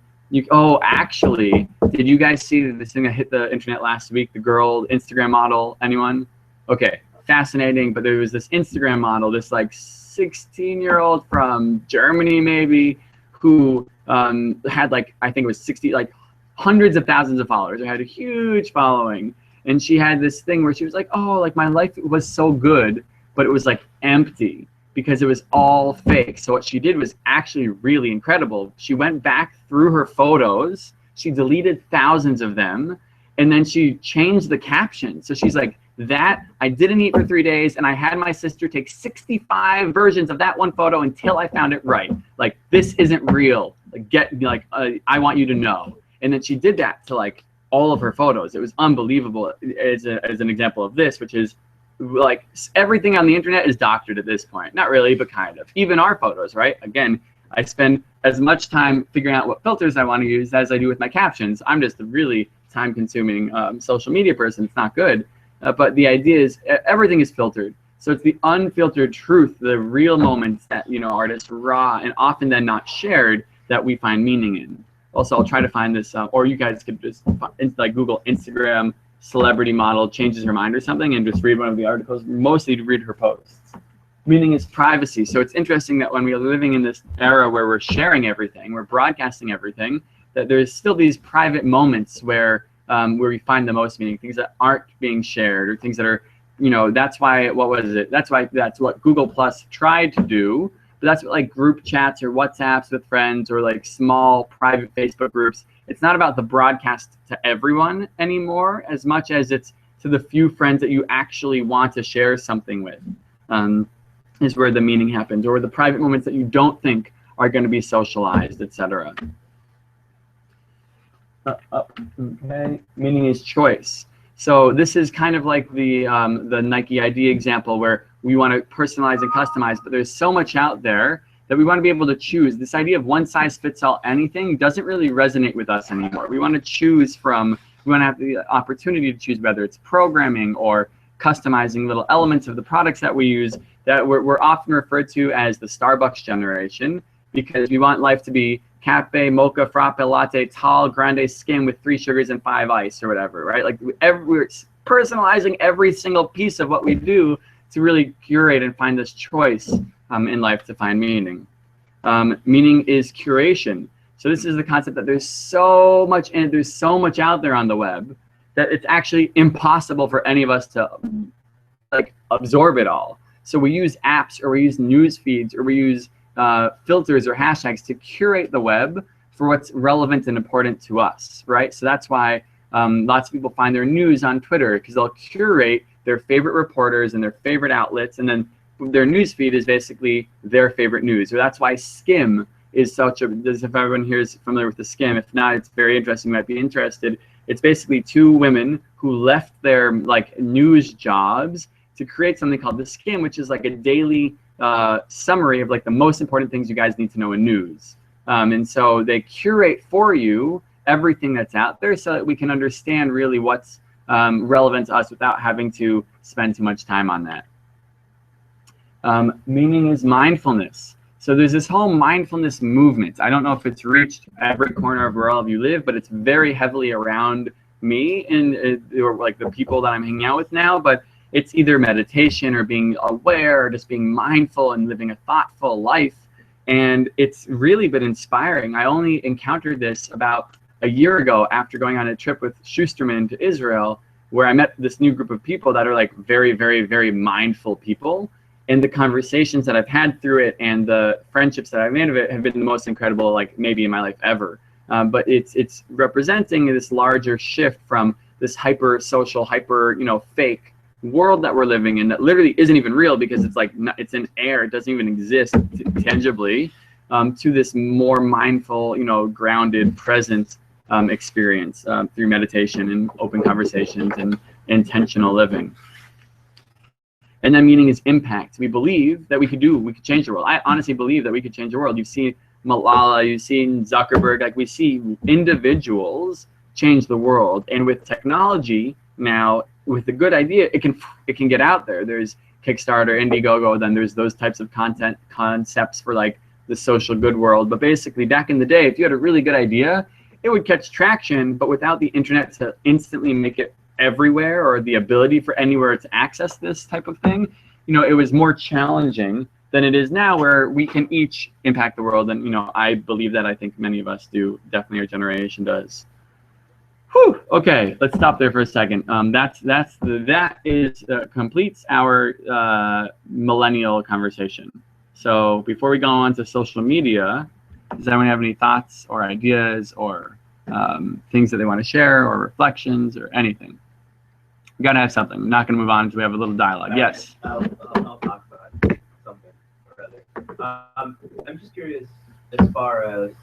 oh, actually, did you guys see this thing that hit the internet last week? The girl Instagram model, anyone? Okay, fascinating. But there was this Instagram model, this like 16-year-old from Germany maybe, who had like, I think it was 60, like hundreds of thousands of followers. It had a huge following. And she had this thing where she was like, oh, like my life was so good, but it was like empty, because it was all fake. So what she did was actually really incredible. She went back through her photos, she deleted thousands of them, and then she changed the caption. So she's like, that I didn't eat for 3 days, and I had my sister take 65 versions of that one photo until I found it right. Like, this isn't real. Like, I want you to know. And then she did that to like all of her photos. It was unbelievable as an example of this, which is like everything on the internet is doctored at this point. Not really, but kind of. Even our photos, right? Again, I spend as much time figuring out what filters I want to use as I do with my captions. I'm just a really time-consuming social media person. It's not good. But the idea is everything is filtered. So it's the unfiltered truth, the real moments that, artists raw and often then not shared, that we find meaning in. Also, I'll try to find this, or you guys could just like Google Instagram celebrity model changes her mind or something and just read one of the articles, mostly to read her posts. Meaning is privacy. So it's interesting that when we are living in this era where we're sharing everything, we're broadcasting everything, that there's still these private moments where we find the most meaning, things that aren't being shared or things that are, you know, that's why, what was it? That's what Google Plus tried to do, but that's what like group chats or WhatsApps with friends or like small private Facebook groups. It's not about the broadcast to everyone anymore as much as it's to the few friends that you actually want to share something with, is where the meaning happens, or the private moments that you don't think are going to be socialized, etc. Okay, meaning is choice. So this is kind of like the Nike ID example where we want to personalize and customize, but there's so much out there that we want to be able to choose. This idea of one size fits all anything doesn't really resonate with us anymore. We want to choose from, we want to have the opportunity to choose whether it's programming or customizing little elements of the products that we use, that we're often referred to as the Starbucks generation, because we want life to be cafe, mocha, frappe, latte, tall, grande, skim with 3 sugars and 5 ice or whatever, right? Like we're personalizing every single piece of what we do to really curate and find this choice in life to find meaning. Meaning is curation. So this is the concept that there's so much out there on the web that it's actually impossible for any of us to like absorb it all. So we use apps, or we use news feeds, or we use filters or hashtags to curate the web for what's relevant and important to us, right? So that's why lots of people find their news on Twitter, because they'll curate their favorite reporters and their favorite outlets, and then their news feed is basically their favorite news. So that's why Skim is such a, if everyone here is familiar with the Skim, if not, it's very interesting, you might be interested. It's basically 2 women who left their like news jobs to create something called the Skim, which is like a daily summary of like the most important things you guys need to know in news. And so they curate for you everything that's out there so that we can understand really what's relevant to us without having to spend too much time on that. Meaning is mindfulness. So there's this whole mindfulness movement. I don't know if it's reached every corner of where all of you live, but it's very heavily around me and or like the people that I'm hanging out with now. But it's either meditation or being aware or just being mindful and living a thoughtful life. And it's really been inspiring. I only encountered this about a year ago after going on a trip with Schusterman to Israel, where I met this new group of people that are like very, very, very mindful people. And the conversations that I've had through it and the friendships that I've made of it have been the most incredible, like maybe in my life ever. But it's representing this larger shift from this hyper social, hyper, fake world that we're living in that literally isn't even real because it's like it's in air, it doesn't even exist tangibly, to this more mindful, grounded, present experience through meditation and open conversations and intentional living. And then meaning is impact. We believe that we could change the world. I honestly believe that we could change the world. You've seen Malala, you've seen Zuckerberg, like we see individuals change the world. And with technology now, with a good idea, it can get out there. There's Kickstarter, Indiegogo, then there's those types of concepts for like the social good world. But basically back in the day, if you had a really good idea, it would catch traction, but without the internet to instantly make it everywhere or the ability for anywhere to access this type of thing, it was more challenging than it is now, where we can each impact the world. And I believe that. I think many of us do. Definitely our generation does. Whew. Okay, let's stop there for a second. That completes our millennial conversation. So before we go on to social media, does anyone have any thoughts or ideas or things that they want to share or reflections or anything? We gotta have something. I'm not gonna move on until we have a little dialogue. Yes. I'll talk about something or other. I'm just curious, as far as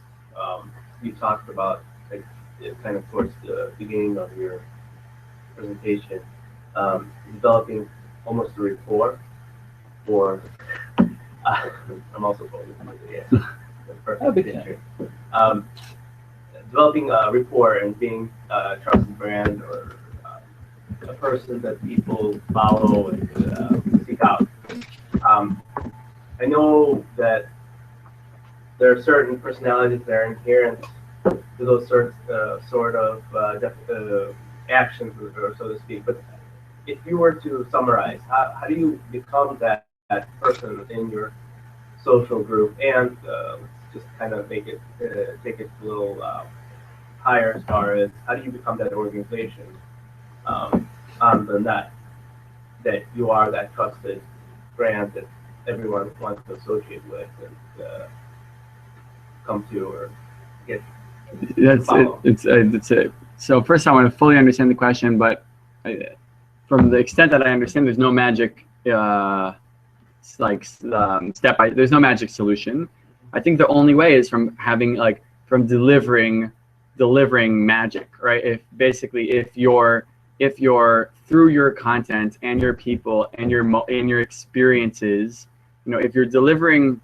you talked about, like, kind of towards the beginning of your presentation, developing almost a rapport for. I'm also going to perfect picture. Developing a rapport and being a trusted brand or a person that people follow and seek out. I know that there are certain personalities that are inherent to those sort of actions, or so to speak. But if you were to summarize, how do you become that person in your social group? And let's just kind of make it take it a little higher as far as how do you become that organization on the net, that you are that trusted brand that everyone wants to associate with and come to or get. That's it. So first, I want to fully understand the question, but from the extent that I understand, there's no magic step by. There's no magic solution. I think the only way is from having from delivering magic, right? If you're through your content and your people and your experiences, if you're delivering,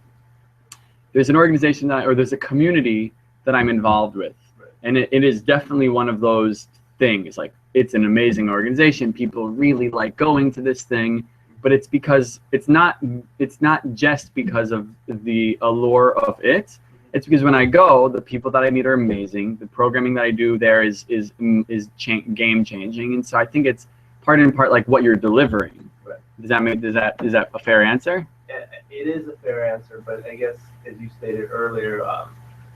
there's an organization or there's a community that I'm involved with, and it is definitely one of those things. Like, it's an amazing organization. People really like going to this thing, but it's because it's not just because of the allure of it. It's because when I go, the people that I meet are amazing. The programming that I do there is game changing, and so I think it's part and part like what you're delivering. Right. Is that a fair answer? It is a fair answer, but I guess as you stated earlier,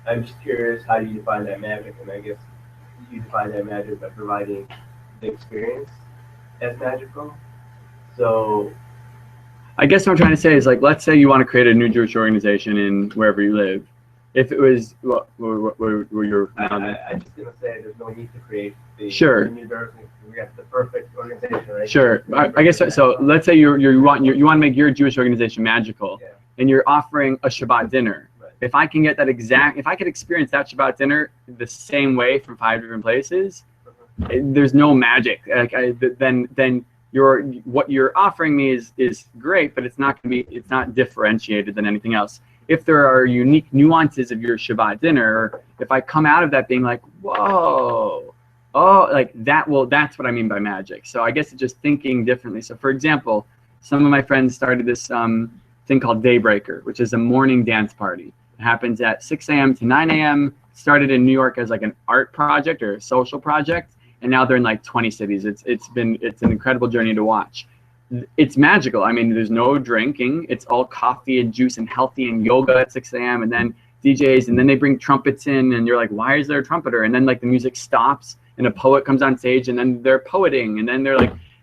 I'm just curious how you define that magic, and I guess you define that magic by providing the experience as magical. So I guess what I'm trying to say is, let's say you want to create a new Jewish organization in wherever you live. If it was where you're now, I'm just gonna say there's no need to create the new Jersey. We got the perfect organization, right? Sure. I guess so. Let's say you want to make your Jewish organization magical, and you're offering a Shabbat dinner. Right. If I can get that if I could experience that Shabbat dinner the same way from 5 different places, there's no magic. Then what you're offering me is great, but it's not differentiated than anything else. If there are unique nuances of your Shabbat dinner, if I come out of that being like, whoa, that's what I mean by magic. So I guess it's just thinking differently. So for example, some of my friends started this thing called Daybreaker, which is a morning dance party. It happens at 6 a.m. to 9 a.m. Started in New York as an art project or a social project, and now they're in 20 cities. It's an incredible journey to watch. It's magical. I mean, there's no drinking. It's all coffee and juice and healthy and yoga at 6 a.m. and then DJs, and then they bring trumpets in, and you're like, why is there a trumpeter? And then the music stops and a poet comes on stage, and then they're poeting, and then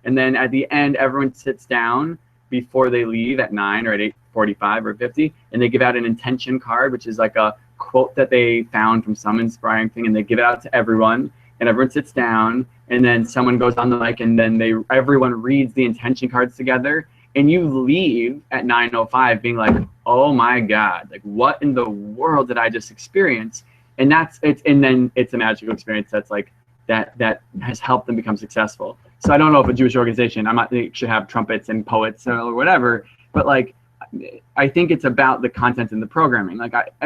and then at the end everyone sits down before they leave at 9 or at 8:45 or 50, and they give out an intention card, which is a quote that they found from some inspiring thing, and they give it out to everyone. And everyone sits down, and then someone goes on the mic, and then everyone reads the intention cards together, and you leave at 9:05 being like, oh my God, what in the world did I just experience? And then it's a magical experience that has helped them become successful. So I don't know if a Jewish organization, should have trumpets and poets or whatever, but I think it's about the content and the programming.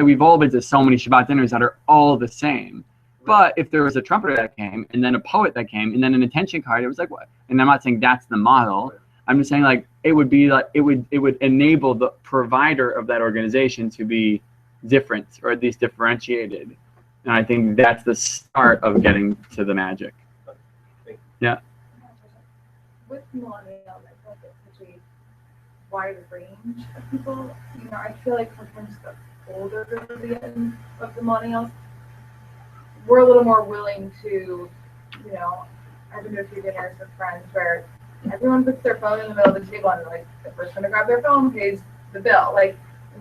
We've all been to so many Shabbat dinners that are all the same. But if there was a trumpeter that came, and then a poet that came, and then an intention card, it was what? And I'm not saying that's the model. I'm just saying it would be it would enable the provider of that organization to be different, or at least differentiated. And I think that's the start of getting to the magic. Yeah. With millennials, I feel like it's such a wide range of people. I feel like sometimes the older version of the millennials, we're a little more willing to, I've been to a few dinners with friends where everyone puts their phone in the middle of the table and the first one to grab their phone pays the bill.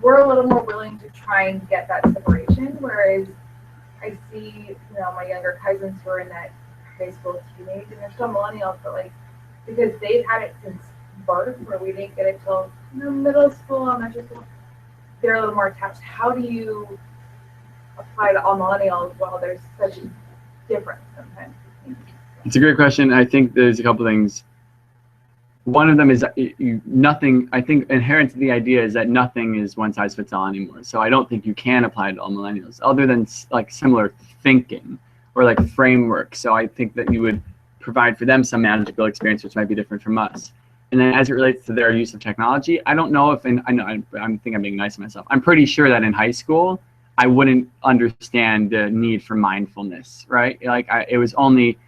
We're a little more willing to try and get that separation, whereas I see, my younger cousins who are in that high school teenage, and they're still millennials, but because they've had it since birth, where we didn't get it till middle school, elementary school, they're a little more attached. How do you apply to all millennials while there's such a difference sometimes? It's a great question. I think there's a couple things. One of them is nothing. I think inherent to the idea is that nothing is one size fits all anymore. So I don't think you can apply it to all millennials, other than similar thinking or framework. So I think that you would provide for them some magical experience, which might be different from us. And then as it relates to their use of technology, I don't know if I think I'm being nice to myself. I'm pretty sure that in high school, I wouldn't understand the need for mindfulness, right? It was only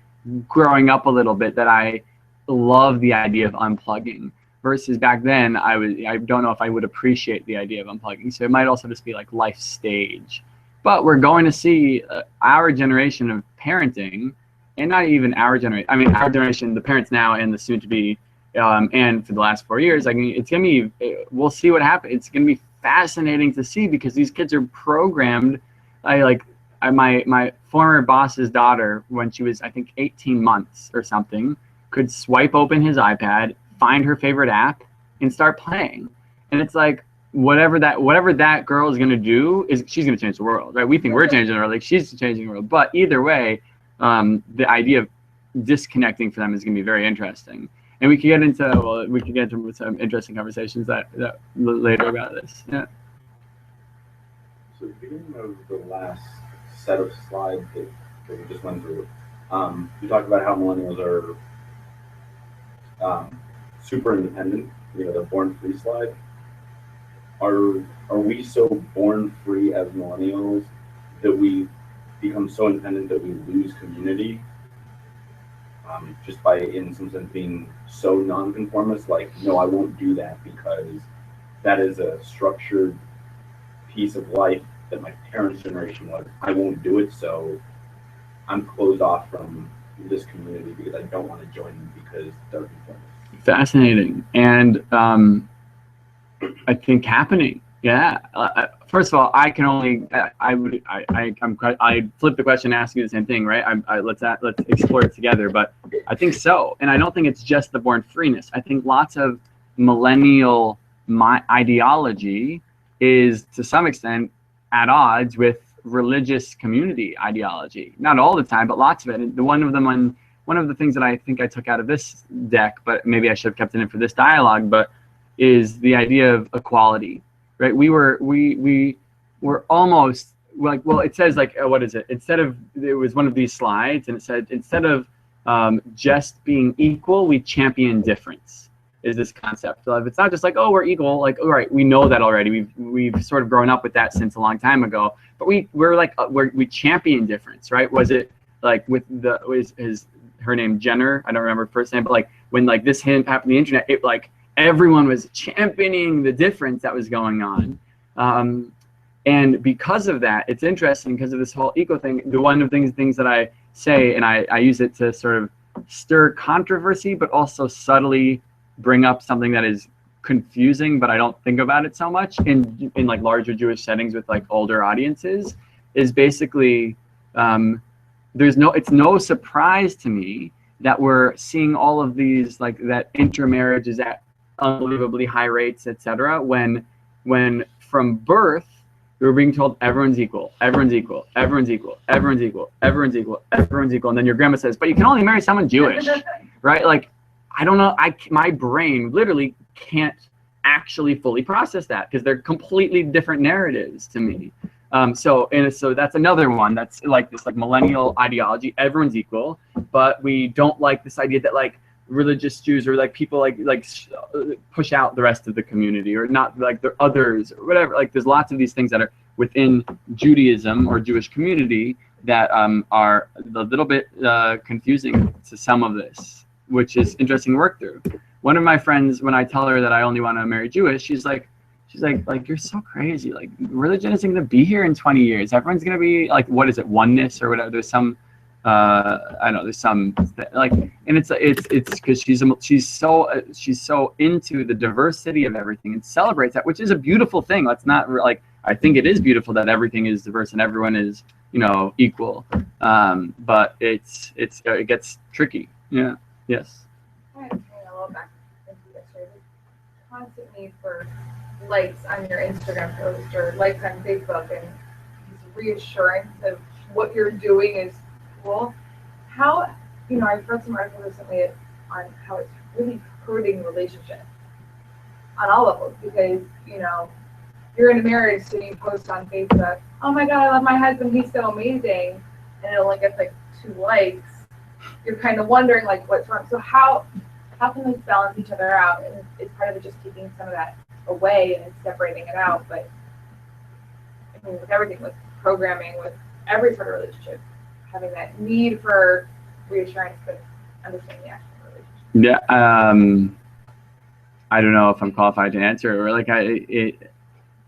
growing up a little bit that I love the idea of unplugging. Versus back then, I don't know if I would appreciate the idea of unplugging. So it might also just be like life stage. But we're going to see our generation of parenting, and not even our generation. I mean, our generation, the parents now and the soon-to-be, and for the last 4 years, I mean, it's gonna be. We'll see what happens. It's gonna be fascinating to see because these kids are programmed. My former boss's daughter, when she was I think 18 months or something, could swipe open his iPad, find her favorite app, and start playing. And it's like whatever that girl is gonna do is she's gonna change the world, right? We think we're changing the world, like she's changing the world. But either way, the idea of disconnecting for them is gonna be very interesting. And we could get into some interesting conversations that later about this. Yeah. So the beginning of the last set of slides that we just went through, you talked about how millennials are super independent. You know, the born free slide. Are we so born free as millennials that we become so independent that we lose community? Just by, in some sense, being so nonconformist, like, no, I won't do that because that is a structured piece of life that my parents' generation was. I won't do it, so I'm closed off from this community because I don't want to join them because they're conformist. Fascinating, and I think happening. Yeah. First of all, I can only. I flip the question and ask you the same thing, right? Let's explore it together. But I think so, and I don't think it's just the born freeness. I think lots of millennial ideology is to some extent at odds with religious community ideology. Not all the time, but lots of it. And one of the things that I think I took out of this deck, but maybe I should have kept it in for this dialogue, but is the idea of equality, right? We were almost like, well, it says like, what is it? It was one of these slides, and it said, instead of just being equal, we champion difference, is this concept. So if it's not just like, oh, we're equal, like, all right, we know that already. We've sort of grown up with that since a long time ago, but we're like, we champion difference, right? Was it like with her name Jenner? I don't remember her first name, but like when like this happened on the internet, it like, everyone was championing the difference that was going on. And because of that, it's interesting because of this whole eco thing. One of the things that I say, and I use it to sort of stir controversy, but also subtly bring up something that is confusing, but I don't think about it so much in like larger Jewish settings with like older audiences, is basically, it's no surprise to me that we're seeing all of these, like that intermarriage is at unbelievably high rates, etc. When from birth we were being told everyone's equal, everyone's equal, everyone's equal, everyone's equal, everyone's equal, everyone's equal, and then your grandma says, but you can only marry someone Jewish, right? Like, I don't know, my brain literally can't actually fully process that because they're completely different narratives to me. So that's another one that's like this like millennial ideology. Everyone's equal, but we don't like this idea that like religious Jews or like people like push out the rest of the community, or not like the others or whatever. Like there's lots of these things that are within Judaism or Jewish community that are a little bit confusing to some of this, which is interesting to work through. One of my friends, when I tell her that I only want to marry Jewish, she's like, you're so crazy. Like religion isn't going to be here in 20 years. Everyone's going to be like, what is it, oneness or whatever. There's some, I don't know, there's some like, and it's because she's so into the diversity of everything and celebrates that, which is a beautiful thing. Let's not like, I think it is beautiful that everything is diverse and everyone is, equal. But it gets tricky. Yeah. Yes. I have a little back into yesterday. The constant need for likes on your Instagram post or likes on Facebook, and reassurance of what you're doing is cool. How, I've read some articles recently on how it's really hurting relationships on all levels, because, you're in a marriage, so you post on Facebook, oh my God, I love my husband, he's so amazing, and it only gets like 2 likes. You're kind of wondering like what's wrong. So how can they balance each other out? And it's part of it just taking some of that away and separating it out. But I mean, with everything, with programming, with every sort of relationship, having that need for reassurance but understanding the actual relationship? Yeah. I don't know if I'm qualified to answer. Or like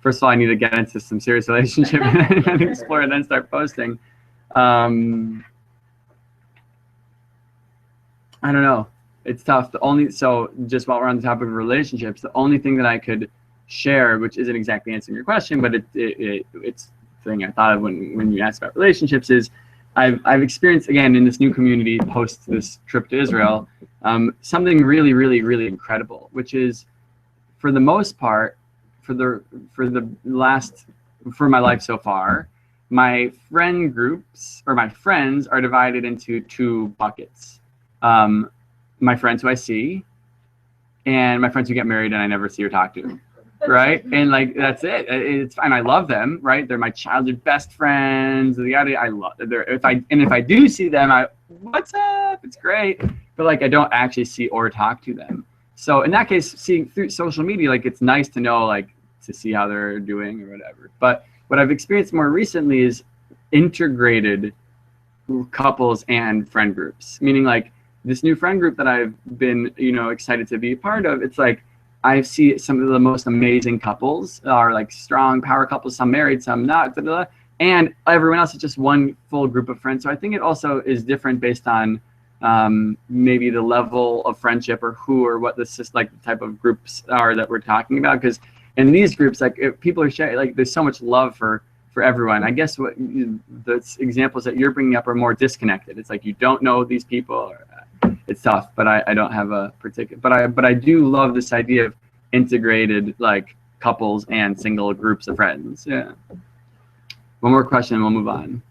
first of all, I need to get into some serious relationship and explore, and then start posting. I don't know. It's tough. So just while we're on the topic of relationships, the only thing that I could share, which isn't exactly answering your question, but it's the thing I thought of when you asked about relationships, is I've experienced, again, in this new community post this trip to Israel, something really, really, really incredible, which is, for the most part, for my life so far, my friend groups, or my friends, are divided into two buckets. My friends who I see, and my friends who get married and I never see or talk to, right? And like, that's it. It's fine. I love them, right? They're my childhood best friends. I love them. If I do see them, what's up? It's great. But like, I don't actually see or talk to them. So in that case, seeing through social media, like, it's nice to know, like, to see how they're doing or whatever. But what I've experienced more recently is integrated couples and friend groups, meaning like this new friend group that I've been, excited to be a part of. It's like, I see some of the most amazing couples are like strong power couples, some married, some not, and everyone else is just one full group of friends. So I think it also is different based on maybe the level of friendship or who or what the type of groups are that we're talking about. Because in these groups, like, if people are sharing, like, there's so much love for everyone. I guess the examples that you're bringing up are more disconnected. It's like, you don't know these people. It's tough, but I don't have a particular. But I do love this idea of integrated, like, couples and single groups of friends. Yeah. One more question, and we'll move on.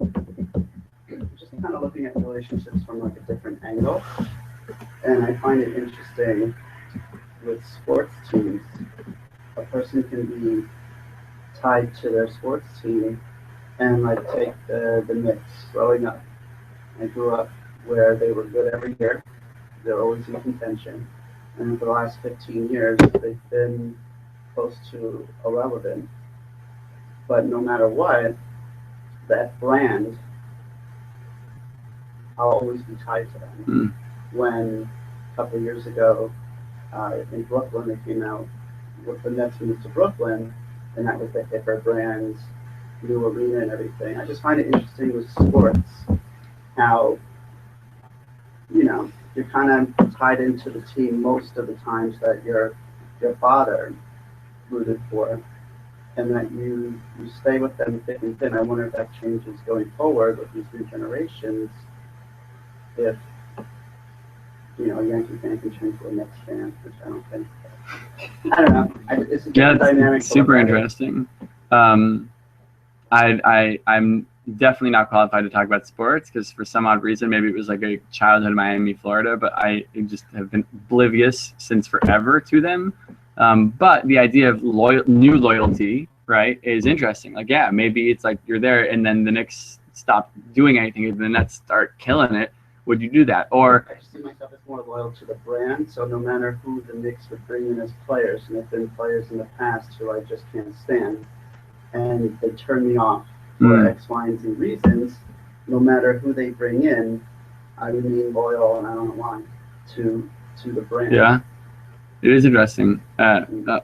Just kind of looking at relationships from like a different angle, and I find it interesting with sports teams. A person can be tied to their sports team, and like, take the Knicks growing up. I grew up where they were good every year. They're always in contention. And for the last 15 years, they've been close to irrelevant. But no matter what, that brand, I'll always be tied to them. When a couple of years ago, in Brooklyn, they came out with the Nets moved to Brooklyn, and that was the hipper brand, new arena and everything. I just find it interesting with sports, how, you're kind of tied into the team most of the times that your father rooted for, and that you stay with them thick and thin. I wonder if that changes going forward with these new generations, if, a Yankee fan can change to a Knicks fan, which I don't think. I don't know. It's a dynamic. Super interesting. I'm definitely not qualified to talk about sports, because for some odd reason, maybe it was like a childhood in Miami, Florida, but I just have been oblivious since forever to them. But the idea of new loyalty, right, is interesting. Like, yeah, maybe it's like you're there and then the Knicks stop doing anything and the Nets start killing it. Would you do that? Or I just see myself as more loyal to the brand. So no matter who the Knicks would bring in as players, and there've been players in the past who I just can't stand, and they turn me off for X, Y, and Z reasons, no matter who they bring in, I remain loyal, and I don't know why, to the brand. Yeah, it is interesting.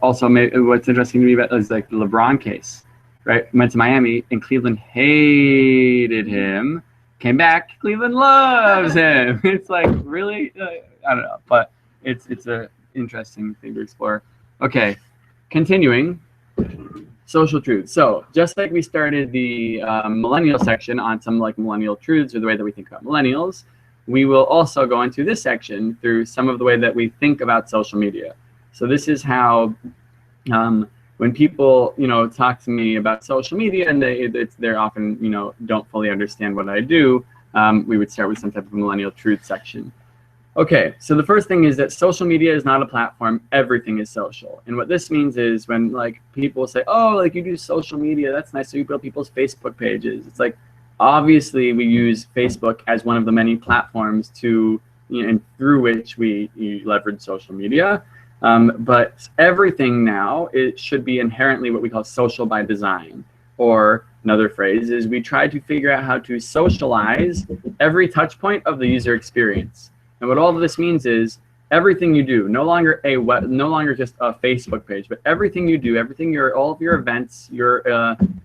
Also, what's interesting to me about is like the LeBron case, right? Went to Miami, and Cleveland hated him. Came back, Cleveland loves him. It's like, really, I don't know, but it's an interesting thing to explore. Okay, continuing. Social truths. So just like we started the millennial section on some like millennial truths or the way that we think about millennials, we will also go into this section through some of the way that we think about social media. So this is how when people, talk to me about social media and they're often, don't fully understand what I do, we would start with some type of millennial truth section. Okay, so the first thing is that social media is not a platform. Everything is social. And what this means is when like people say, oh, like you do social media, that's nice. So you build people's Facebook pages. It's like, obviously we use Facebook as one of the many platforms to, and through which we leverage social media. But everything now, it should be inherently what we call social by design, or another phrase, is we try to figure out how to socialize every touch point of the user experience. And what all of this means is everything you do, no longer just a Facebook page, but everything you do, all of your events,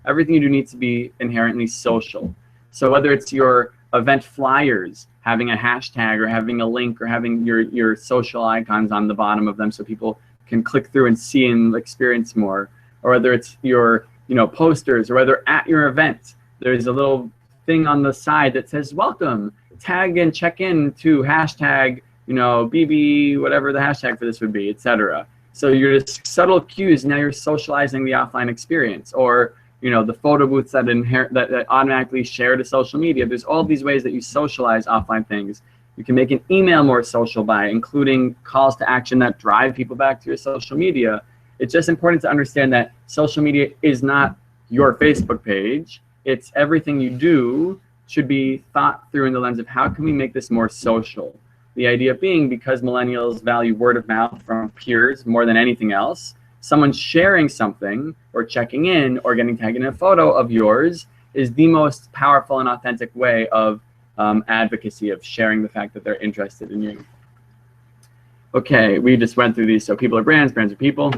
everything you do needs to be inherently social. So whether it's your event flyers, having a hashtag or having a link or having your social icons on the bottom of them so people can click through and see and experience more, or whether it's your posters, or whether at your event there's a little thing on the side that says welcome, tag and check in to hashtag BB, whatever the hashtag for this would be, etc. So you're just subtle cues. Now you're socializing the offline experience, or the photo booths that automatically share to social media. There's all these ways that you socialize offline things. You can make an email more social by including calls to action that drive people back to your social media. It's just important to understand that social media is not your Facebook page. It's everything you do should be thought through in the lens of how can we make this more social. The idea being, because millennials value word of mouth from peers more than anything else, someone sharing something or checking in or getting tagged in a photo of yours is the most powerful and authentic way of advocacy, of sharing the fact that they're interested in you. Okay, we just went through these. So people are brands, brands are people.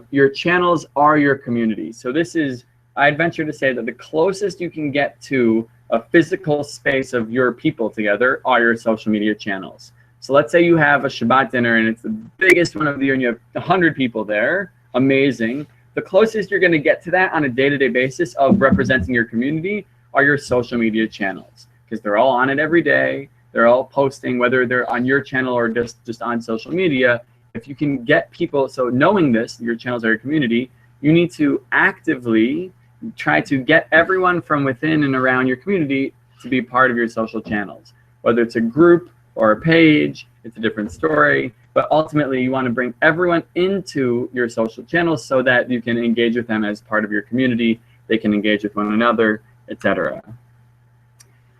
Your channels are your community. So this is, I'd venture to say that the closest you can get to a physical space of your people together are your social media channels. So let's say you have a Shabbat dinner and it's the biggest one of the year and you have 100 people there. Amazing. The closest you're going to get to that on a day-to-day basis of representing your community are your social media channels, because they're all on it every day. They're all posting, whether they're on your channel or just on social media. If you can get people, so knowing this, your channels are your community, you need to actively try to get everyone from within and around your community to be part of your social channels. Whether it's a group or a page, it's a different story, but ultimately you want to bring everyone into your social channels so that you can engage with them as part of your community, they can engage with one another, etc.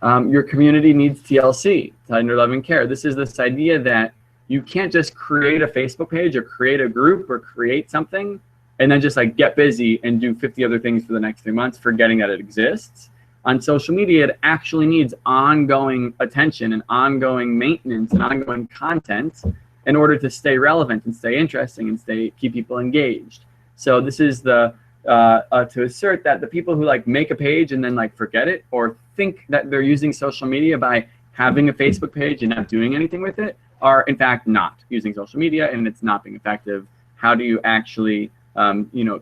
Your community needs TLC, tender love and care. This is this idea that you can't just create a Facebook page or create a group or create something and then just like get busy and do 50 other things for the next 3 months, forgetting that it exists. On social media, it actually needs ongoing attention and ongoing maintenance and ongoing content in order to stay relevant and stay interesting and keep people engaged. So this is the to assert that the people who like make a page and then like forget it, or think that they're using social media by having a Facebook page and not doing anything with it, are in fact not using social media and it's not being effective. How do you actually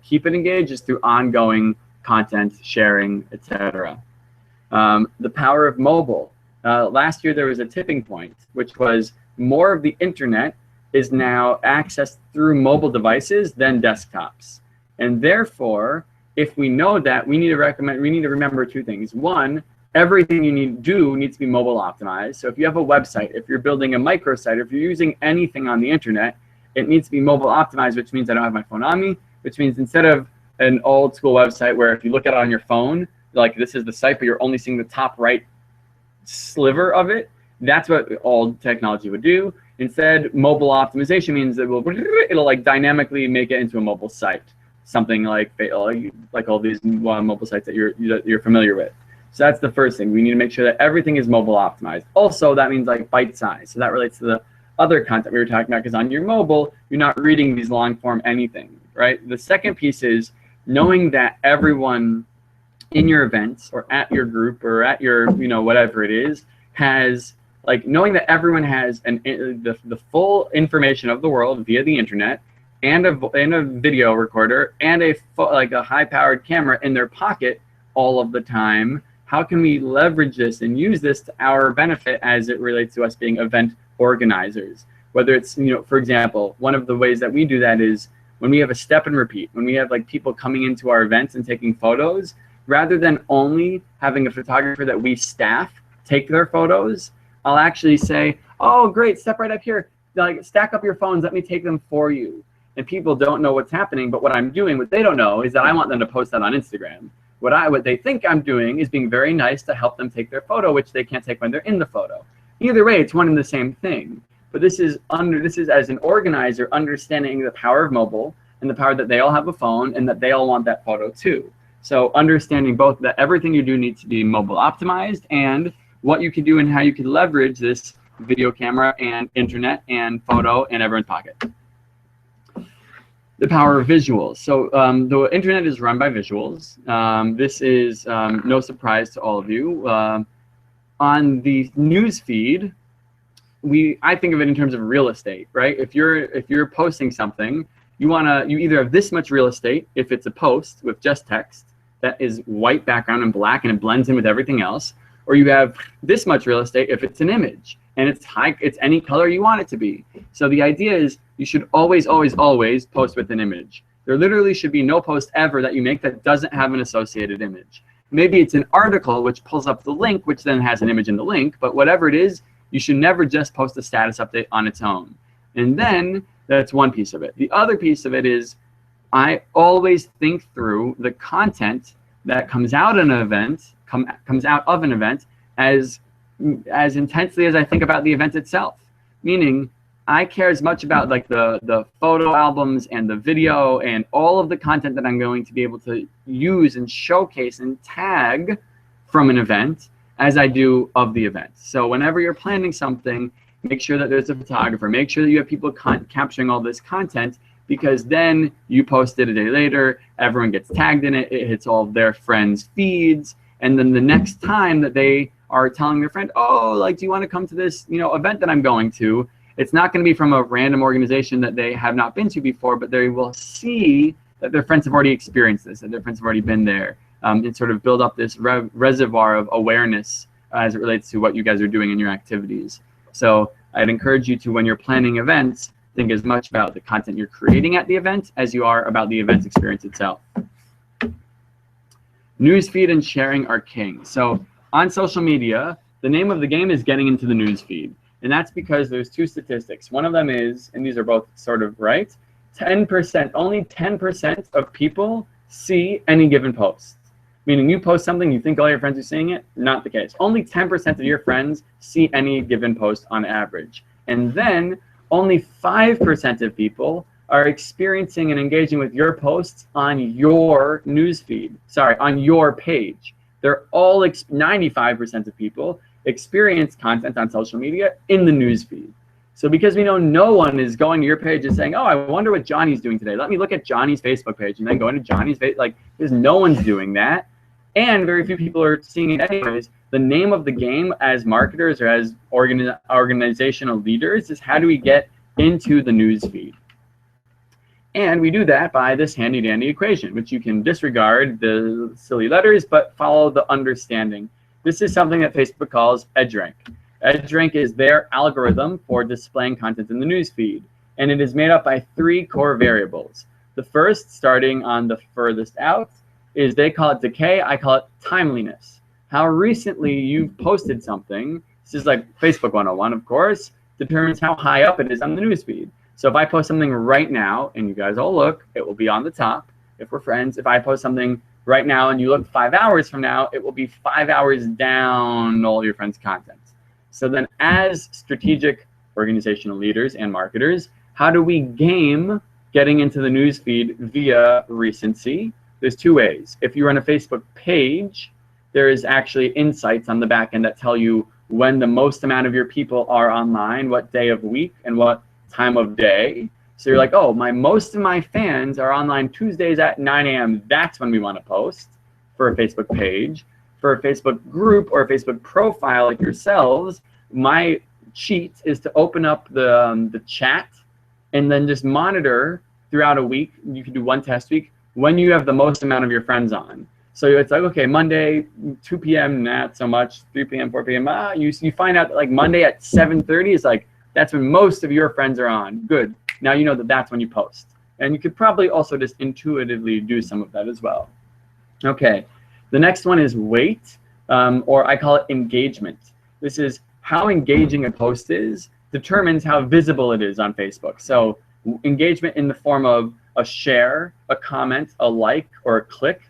keep it engaged? Is through ongoing content sharing, etc. The power of mobile. Last year there was a tipping point, which was more of the internet is now accessed through mobile devices than desktops. And therefore, if we know that, we need to remember two things. One, everything you needs to be mobile optimized. So if you have a website, if you're building a microsite, if you're using anything on the internet, it needs to be mobile optimized, which means I don't have my phone on me, which means instead of an old school website where if you look at it on your phone, like this is the site, but you're only seeing the top right sliver of it. That's what old technology would do. Instead, mobile optimization means that it'll like dynamically make it into a mobile site, something like all these mobile sites that you're familiar with. So that's the first thing. We need to make sure that everything is mobile optimized. Also, that means like bite size. So that relates to the other content we were talking about, because on your mobile, you're not reading these long form anything, right? The second piece is knowing that everyone in your events or at your group or at your, whatever it is, has like knowing that everyone has the full information of the world via the internet and a video recorder and a high-powered camera in their pocket all of the time. How can we leverage this and use this to our benefit as it relates to us being event organizers? Whether it's, for example, one of the ways that we do that is when we have a step and repeat, when we have like people coming into our events and taking photos, rather than only having a photographer that we staff take their photos, I'll actually say, oh, great, step right up here. Like, stack up your phones, let me take them for you. And people don't know what's happening, but what I'm doing, what they don't know, is that I want them to post that on Instagram. What they think I'm doing is being very nice to help them take their photo, which they can't take when they're in the photo. Either way, it's one and the same thing. But this is as an organizer, understanding the power of mobile and the power that they all have a phone and that they all want that photo too. So understanding both that everything you do needs to be mobile optimized and what you can do and how you can leverage this video camera and internet and photo in everyone's pocket. The power of visuals. So the internet is run by visuals. This is no surprise to all of you. On the news feed, I think of it in terms of real estate, right? If you're posting something, you either have this much real estate if it's a post with just text that is white background and black and it blends in with everything else, or you have this much real estate if it's an image and it's any color you want it to be. So the idea is you should always, always, always post with an image. There literally should be no post ever that you make that doesn't have an associated image. Maybe it's an article which pulls up the link, which then has an image in the link, but whatever it is, you should never just post a status update on its own. And then that's one piece of it. The other piece of it is I always think through the content that comes out of an event, as intensely as I think about the event itself. Meaning, I care as much about like the photo albums and the video and all of the content that I'm going to be able to use and showcase and tag from an event as I do of the event. So whenever you're planning something, make sure that there's a photographer. Make sure that you have people capturing all this content, because then you post it a day later, everyone gets tagged in it, it hits all of their friends' feeds, and then the next time that they are telling their friend, oh, like, do you want to come to this, event that I'm going to? It's not going to be from a random organization that they have not been to before, but they will see that their friends have already experienced this, that their friends have already been there, and sort of build up this reservoir of awareness as it relates to what you guys are doing in your activities. So I'd encourage you to, when you're planning events, think as much about the content you're creating at the event as you are about the event's experience itself. Newsfeed and sharing are king. So on social media, the name of the game is getting into the newsfeed. And that's because there's two statistics. One of them is, and these are both sort of right, 10%, only 10% of people see any given post. Meaning you post something, you think all your friends are seeing it? Not the case. Only 10% of your friends see any given post on average. And then only 5% of people are experiencing and engaging with your posts on your newsfeed. Sorry, on your page. They're all 95% of people experience content on social media in the newsfeed. So because we know no one is going to your page and saying, oh, I wonder what Johnny's doing today. Let me look at Johnny's Facebook page and then go into Johnny's page. Like, because no one's doing that. And very few people are seeing it anyways. The name of the game as marketers or as organizational leaders is how do we get into the newsfeed? And we do that by this handy-dandy equation, which you can disregard the silly letters, but follow the understanding. This is something that Facebook calls EdgeRank. EdgeRank is their algorithm for displaying content in the newsfeed, and it is made up by 3 core variables. The first, starting on the furthest out, is they call it decay, I call it timeliness. How recently you've posted something, this is like Facebook 101, of course, determines how high up it is on the newsfeed. So if I post something right now, and you guys all look, it will be on the top. If we're friends, if I post something right now and you look 5 hours from now, it will be 5 hours down all your friends' content. So then as strategic organizational leaders and marketers, how do we game getting into the newsfeed via recency? There's 2 ways. If you run a Facebook page, there is actually insights on the back end that tell you when the most amount of your people are online, what day of week, and what time of day. So you're like, oh, most of my fans are online Tuesdays at 9 a.m. That's when we want to post for a Facebook page. For a Facebook group or a Facebook profile like yourselves, my cheat is to open up the chat and then just monitor throughout a week. You can do 1 test week when you have the most amount of your friends on. So it's like, okay, Monday, 2 p.m., not so much, 3 p.m., 4 p.m. You find out that like Monday at 7:30 is like, that's when most of your friends are on. Good. Now you know that that's when you post. And you could probably also just intuitively do some of that as well. Okay. The next one is weight, or I call it engagement. This is how engaging a post is determines how visible it is on Facebook. So engagement in the form of a share, a comment, a like, or a click,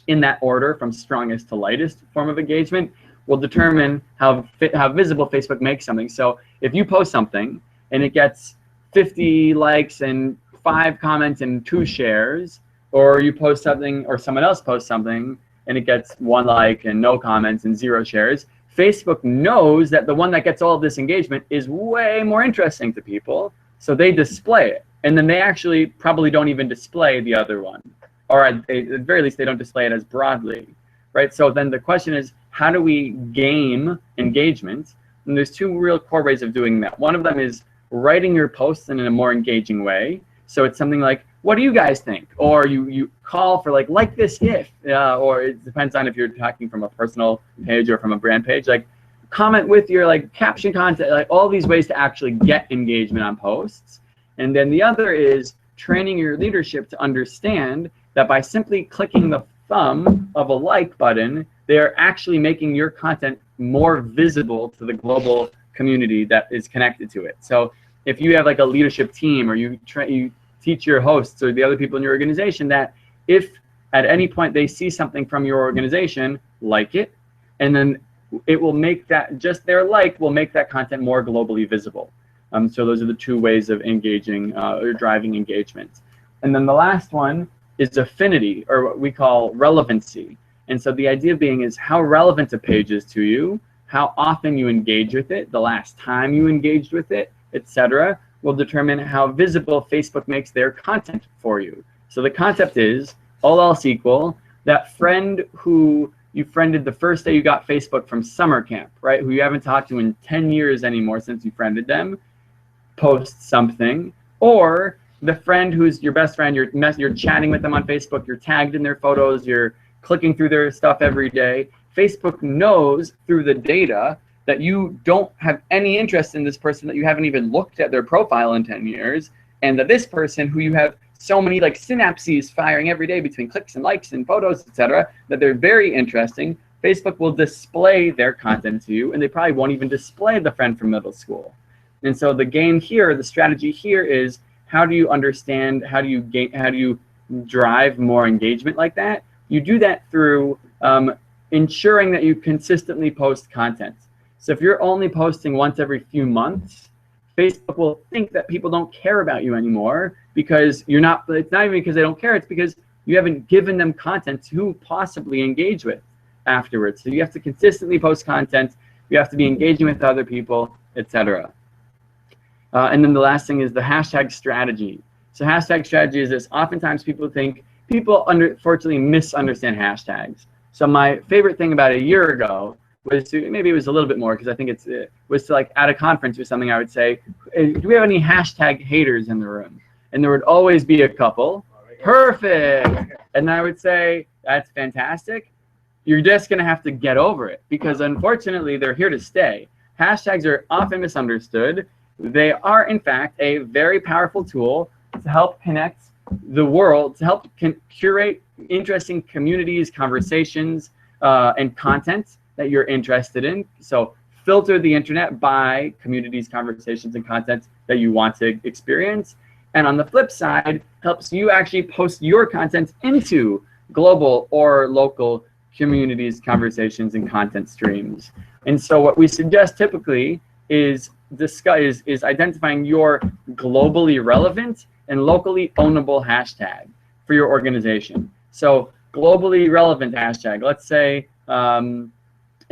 in that order from strongest to lightest form of engagement, will determine how visible Facebook makes something. So if you post something and it gets 50 likes and 5 comments and 2 shares, or you post something or someone else posts something and it gets 1 like and no comments and 0 shares, Facebook knows that the one that gets all of this engagement is way more interesting to people, so they display it. And then they actually probably don't even display the other one, or at the very least they don't display it as broadly, right? So then the question is, how do we game engagement? And there's 2 real core ways of doing that. One of them is writing your posts in a more engaging way. So it's something like, what do you guys think? Or you call for like this if, or it depends on if you're talking from a personal page or from a brand page, like comment with your like caption content, like all these ways to actually get engagement on posts. And then the other is training your leadership to understand that by simply clicking the thumb of a like button, they're actually making your content more visible to the global community that is connected to it. So if you have like a leadership team, or you teach your hosts or the other people in your organization that if at any point they see something from your organization, like it, and then it will make that, just their like will make that content more globally visible. So those are the 2 ways of engaging or driving engagement. And then the last one is affinity, or what we call relevancy. And so the idea being is how relevant a page is to you, how often you engage with it, the last time you engaged with it, etc., will determine how visible Facebook makes their content for you. So the concept is, all else equal, that friend who you friended the first day you got Facebook from summer camp, right, who you haven't talked to in 10 years anymore since you friended them, posts something, or the friend who's your best friend, you're chatting with them on Facebook, you're tagged in their photos, you're clicking through their stuff every day. Facebook knows through the data that you don't have any interest in this person, that you haven't even looked at their profile in 10 years, and that this person who you have so many like synapses firing every day between clicks and likes and photos, etc., that they're very interesting. Facebook will display their content to you, and they probably won't even display the friend from middle school. And so the game here, the strategy here is, how do you understand, how do you drive more engagement like that? You do that through ensuring that you consistently post content. So if you're only posting once every few months, Facebook will think that people don't care about you anymore, because you're not, it's not even because they don't care, it's because you haven't given them content to possibly engage with afterwards. So you have to consistently post content, you have to be engaging with other people, etc. And then the last thing is the hashtag strategy. So hashtag strategy is this. Oftentimes people unfortunately misunderstand hashtags. So my favorite thing about a year ago was to, maybe it was a little bit more, because I think was to, like, at a conference or something, I would say, hey, do we have any hashtag haters in the room? And there would always be a couple. Perfect. And I would say, that's fantastic. You're just going to have to get over it, because unfortunately they're here to stay. Hashtags are often misunderstood. They are, in fact, a very powerful tool to help connect the world, to help curate interesting communities, conversations, and content that you're interested in. So filter the internet by communities, conversations, and content that you want to experience. And on the flip side, helps you actually post your content into global or local communities, conversations, and content streams. And so what we suggest typically is identifying your globally relevant and locally ownable hashtag for your organization. So globally relevant hashtag, let's say,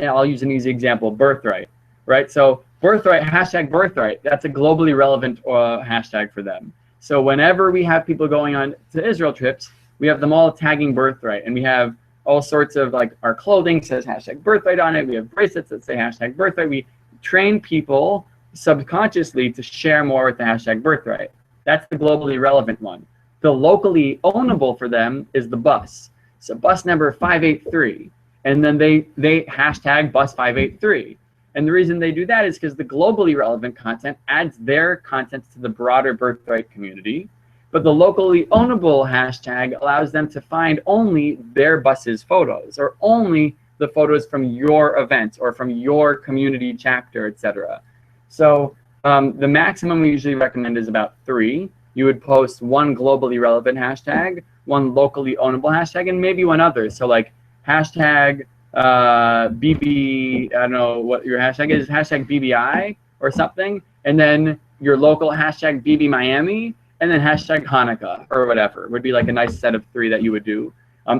and I'll use an easy example, birthright, right? So birthright, hashtag birthright, that's a globally relevant hashtag for them. So whenever we have people going on to Israel trips, we have them all tagging birthright, and we have all sorts of, like, our clothing says hashtag birthright on it. We have bracelets that say hashtag birthright. We train people subconsciously to share more with the hashtag birthright. That's the globally relevant one. The locally ownable for them is the bus. So bus number 583. And then they hashtag bus 583. And the reason they do that is because the globally relevant content adds their content to the broader birthright community. But the locally ownable hashtag allows them to find only their bus's photos, or only the photos from your event or from your community chapter, etc. So the maximum we usually recommend is about 3. You would post 1 globally relevant hashtag, 1 locally ownable hashtag, and maybe 1 other. So like hashtag BB, I don't know what your hashtag is, hashtag BBI or something, and then your local hashtag BB Miami, and then hashtag Hanukkah or whatever would be like a nice set of 3 that you would do.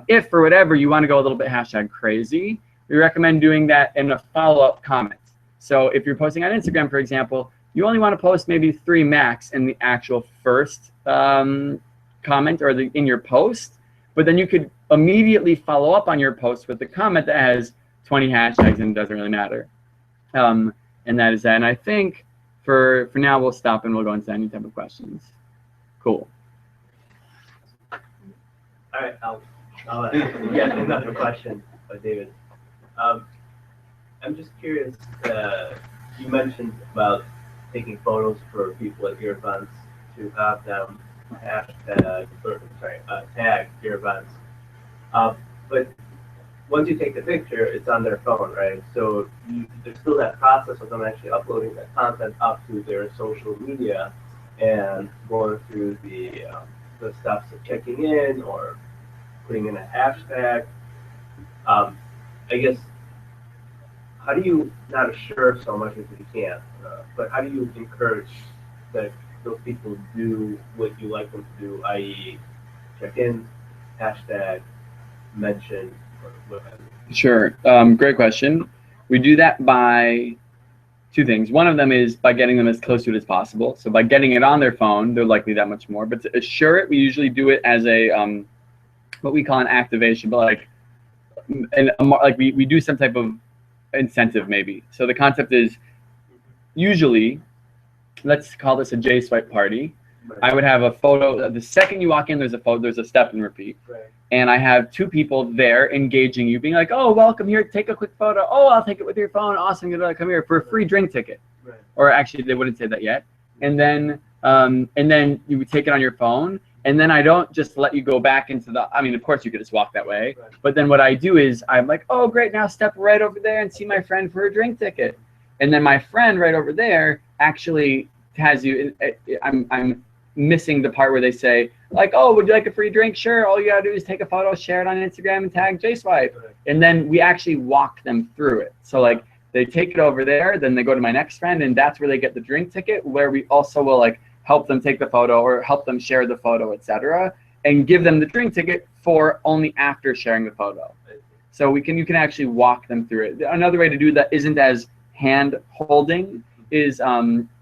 If for whatever you want to go a little bit hashtag crazy, we recommend doing that in a follow-up comment. So if you're posting on Instagram, for example, you only want to post maybe 3 max in the actual first comment or in your post, but then you could immediately follow up on your post with the comment that has 20 hashtags and it doesn't really matter. And that is that. And I think for now we'll stop and we'll go into any type of questions. Cool. All right, I'll get another question by David. I'm just curious, you mentioned about taking photos for people at your events to have them hashtag, or, sorry, tag your events. But once you take the picture, it's on their phone, right? So there's still that process of them actually uploading that content up to their social media and going through the steps of checking in or putting in a hashtag. I guess, how do you, not assure so much as you can, but how do you encourage that those people do what you like them to do, i.e. check in, hashtag, mention, or whatever? Sure. Great question. We do that by 2 things. One of them is by getting them as close to it as possible. So by getting it on their phone, they're likely that much more. But to assure it, we usually do it as a what we call an activation, but like we do some type of incentive maybe. So the concept is usually, let's call this a JSwipe party. Right. I would have a photo. The second you walk in, there's a step and repeat. Right. And I have 2 people there engaging you, being like, "Oh, welcome here. Take a quick photo. Oh, I'll take it with your phone. Awesome. Come here for a free drink ticket." Right. Or actually, they wouldn't say that yet. And then you would take it on your phone. And then I don't just let you go back into the, I mean, of course you could just walk that way. Right. But then what I do is I'm like, "Oh, great. Now step right over there and see my friend for a drink ticket." And then my friend right over there actually has you, I'm missing the part where they say, like, "Oh, would you like a free drink?" "Sure. All you gotta do is take a photo, share it on Instagram, and tag JSwipe." Right. And then we actually walk them through it. So like they take it over there, then they go to my next friend, and that's where they get the drink ticket, where we also will like help them take the photo or help them share the photo, etc., and give them the drink ticket for only after sharing the photo. So you can actually walk them through it. Another way to do that isn't as hand holding, is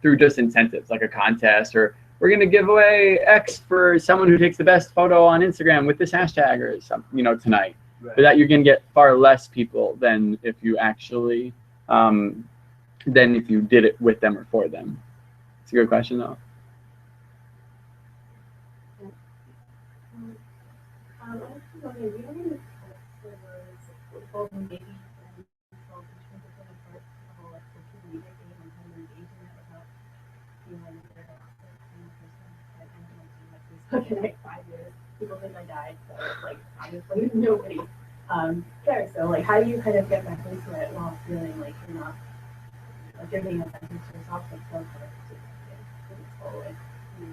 through just incentives, like a contest, or we're going to give away X for someone who takes the best photo on Instagram with this hashtag or something, tonight. Right. But that you're going to get far less people than if you actually, than if you did it with them or for them. It's a good question though. Okay, like 5 years, people think I died, so it's like obviously nobody cares. So like, how do you kind of get back into it while feeling like you're not, like you're being authentic to yourself, but still kind of in this whole like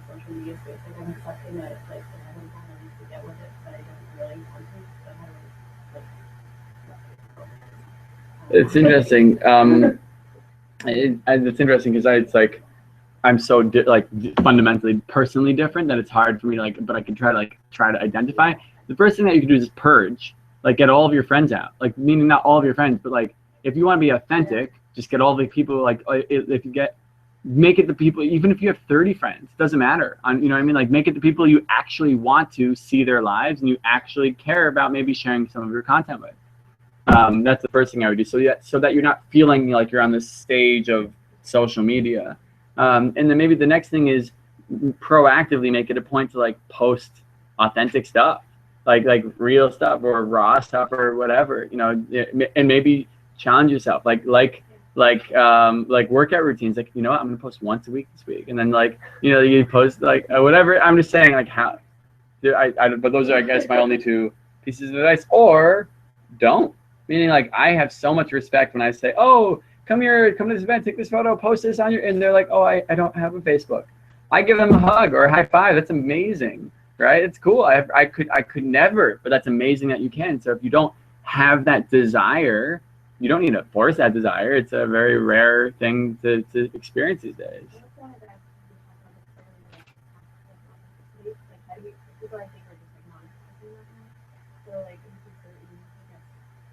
social media space? Like I'm stuck in a place that I don't kind of need to get with it, but I don't really want to. So how do I, like, it's interesting. It's interesting because it's like I'm so fundamentally personally different that it's hard for me to but I can try to identify. The first thing that you can do is purge, like get all of your friends out, like meaning not all of your friends, but like if you want to be authentic, just get all the people, like if you make it the people, even if you have 30 friends, it doesn't matter. You know what I mean? Like make it the people you actually want to see their lives and you actually care about maybe sharing some of your content with. That's the first thing I would do. So that you're not feeling like you're on this stage of social media. And then maybe the next thing is proactively make it a point to like post authentic stuff, like real stuff or raw stuff or whatever, and maybe challenge yourself, like workout routines, like, I'm gonna post once a week this week, and then you post whatever. I'm just saying how, but those are, I guess, my only 2 pieces of advice. Or don't, meaning like I have so much respect when I say, "Oh, come here, come to this event, take this photo, post this on your," and they're like, "Oh, I don't have a Facebook." I give them a hug or a high five. That's amazing, right? It's cool. I could never, but that's amazing that you can. So if you don't have that desire, you don't need to force that desire. It's a very rare thing to experience these days. people I think are just like monetizing that now. So like in certain, I guess,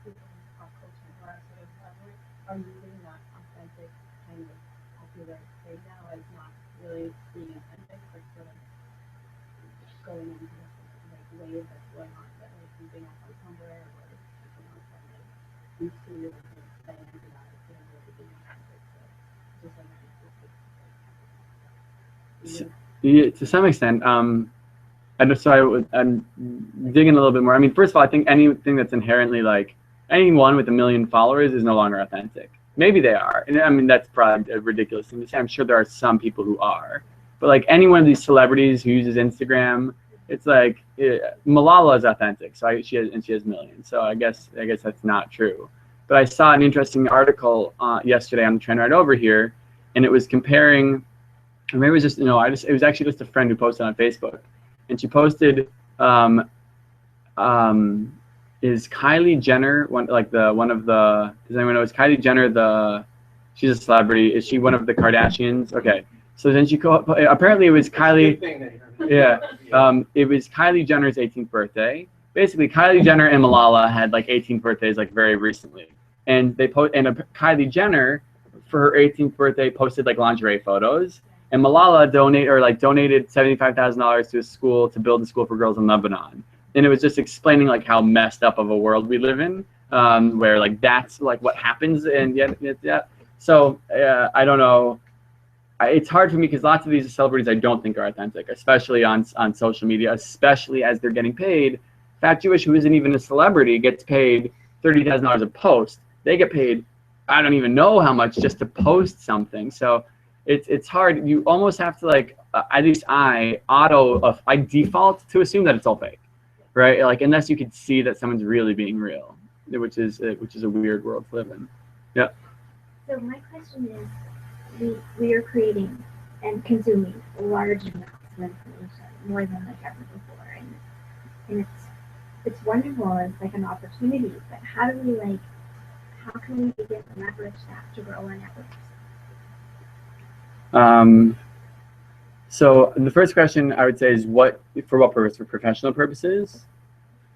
people in pop culture who are sort of prevalent are using that authentic kind of popular thing now as not really being authentic, but sort of going into this like wave that's going on, that like something else on Tumblr or something else that like used to really saying about it, you know, really being authentic. So just like Yeah, to some extent. I'm digging a little bit more. I mean, first of all, I think anything that's inherently like anyone with 1 million followers is no longer authentic. Maybe they are, and I mean that's probably a ridiculous thing to say. I'm sure there are some people who are, but like any one of these celebrities who uses Instagram, it's like Malala is authentic, so she has millions. So I guess that's not true. But I saw an interesting article yesterday on the train ride over here, and it was comparing. Or maybe it was just it was actually just a friend who posted on Facebook. And she posted, is Kylie Jenner does anyone know, is Kylie Jenner she's a celebrity, is she one of the Kardashians? Okay, so then apparently it was Kylie, yeah, it was Kylie Jenner's 18th birthday. Basically, Kylie Jenner and Malala had like 18th birthdays like very recently. And Kylie Jenner, for her 18th birthday, posted like lingerie photos. And Malala donated $75,000 to a school to build a school for girls in Lebanon. And it was just explaining like how messed up of a world we live in, where like that's like what happens. And yeah. So I don't know. It's hard for me because lots of these celebrities I don't think are authentic, especially on social media, especially as they're getting paid. Fat Jewish, who isn't even a celebrity, gets paid $30,000 a post. They get paid, I don't even know how much, just to post something. So it's hard. You almost have to like, at least I default to assume that it's all fake, right? Like unless you could see that someone's really being real, which is a weird world to live in. Yeah. So my question is, we are creating and consuming large amounts of information, more than like ever before, and it's wonderful. It's like an opportunity, but how can we begin to leverage that to grow our networks? So the first question I would say is for what purpose? For professional purposes?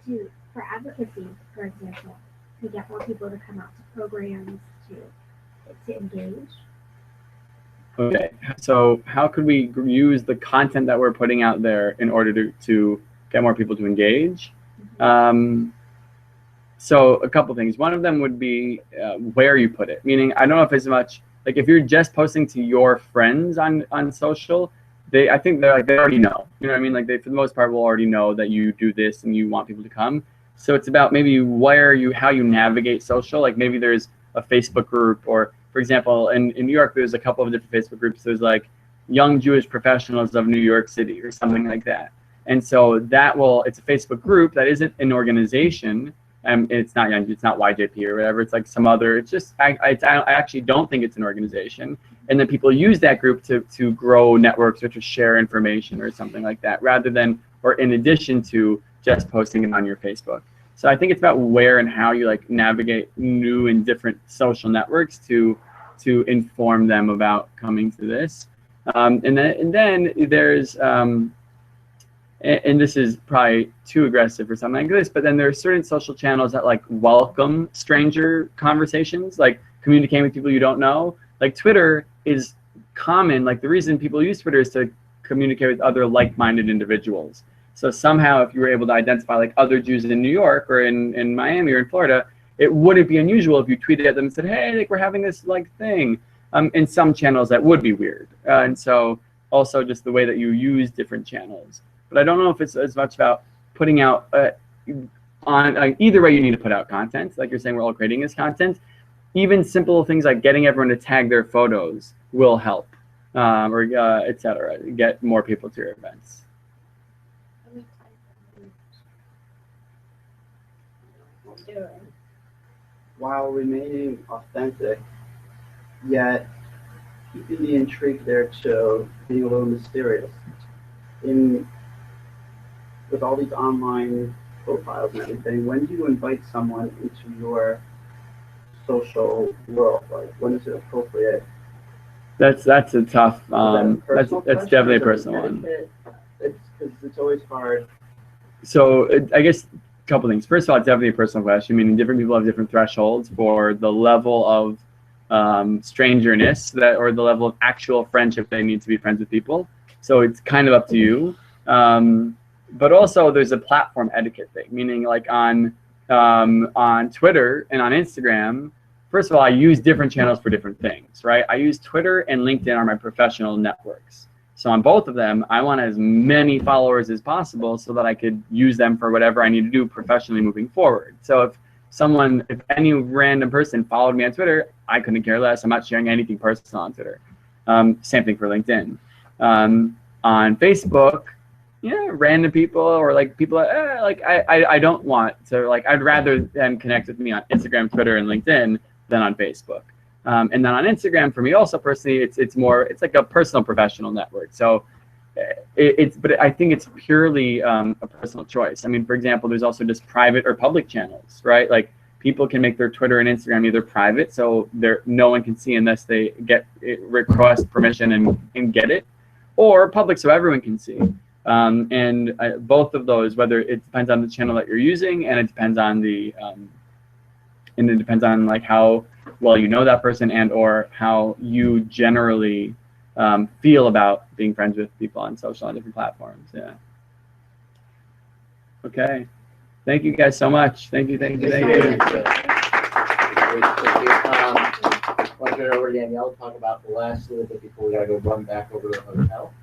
For advocacy, for example, to get more people to come out to programs, to engage. Okay, so how could we use the content that we're putting out there in order to get more people to engage? So a couple things. One of them would be where you put it. Meaning, I don't know if as much, like if you're just posting to your friends on social, I think they already know. You know what I mean? Like they, for the most part, will already know that you do this and you want people to come. So it's about maybe how you navigate social. Like maybe there's a Facebook group, or for example, in New York, there's a couple of different Facebook groups. There's like Young Jewish Professionals of New York City or something like that. And so it's a Facebook group that isn't an organization. It's not YJP or whatever. It's like some other. It's just I actually don't think it's an organization. And then people use that group to grow networks or to share information or something like that, rather than or in addition to just posting it on your Facebook. So I think it's about where and how you like navigate new and different social networks to inform them about coming to this. And then there's and this is probably too aggressive for something like this, but then there are certain social channels that like welcome stranger conversations, like communicating with people you don't know. Like Twitter is common. Like the reason people use Twitter is to communicate with other like-minded individuals. So somehow if you were able to identify like other Jews in New York or in Miami or in Florida, it wouldn't be unusual if you tweeted at them and said, hey, like we're having this like thing. In some channels that would be weird. And so also just the way that you use different channels. But I don't know if it's as much about putting out either way you need to put out content. Like you're saying, we're all creating this content. Even simple things like getting everyone to tag their photos will help, or et cetera, get more people to your events. While remaining authentic, yet keeping the intrigue there too, being a little mysterious. With all these online profiles and everything, when do you invite someone into your social world? Like when is it appropriate? That's a tough. That's definitely a personal one. It's because it's always hard. So I guess a couple things. First of all, it's definitely a personal question, meaning different people have different thresholds for the level of strangerness that, or the level of actual friendship they need to be friends with people. So it's kind of up to you. But also there's a platform etiquette thing, meaning like on Twitter and on Instagram, first of all, I use different channels for different things, right? I use Twitter and LinkedIn are my professional networks. So on both of them, I want as many followers as possible so that I could use them for whatever I need to do professionally moving forward. So if any random person followed me on Twitter, I couldn't care less. I'm not sharing anything personal on Twitter. Same thing for LinkedIn. On Facebook, yeah, random people or like people like I don't want to, like, I'd rather them connect with me on Instagram, Twitter, and LinkedIn than on Facebook. And then on Instagram, for me also personally, it's like a personal professional network. So but I think it's purely a personal choice. I mean, for example, there's also just private or public channels, right? Like people can make their Twitter and Instagram either private, so no one can see unless they request permission and get it, or public, so everyone can see. Both of those, whether it depends on the channel that you're using, and it depends on like how well you know that person and or how you generally feel about being friends with people on different platforms. Yeah. Okay. Thank you guys so much. Thank you. Want to turn it over to Danielle to talk about the last little bit before we gotta go run back over to the hotel.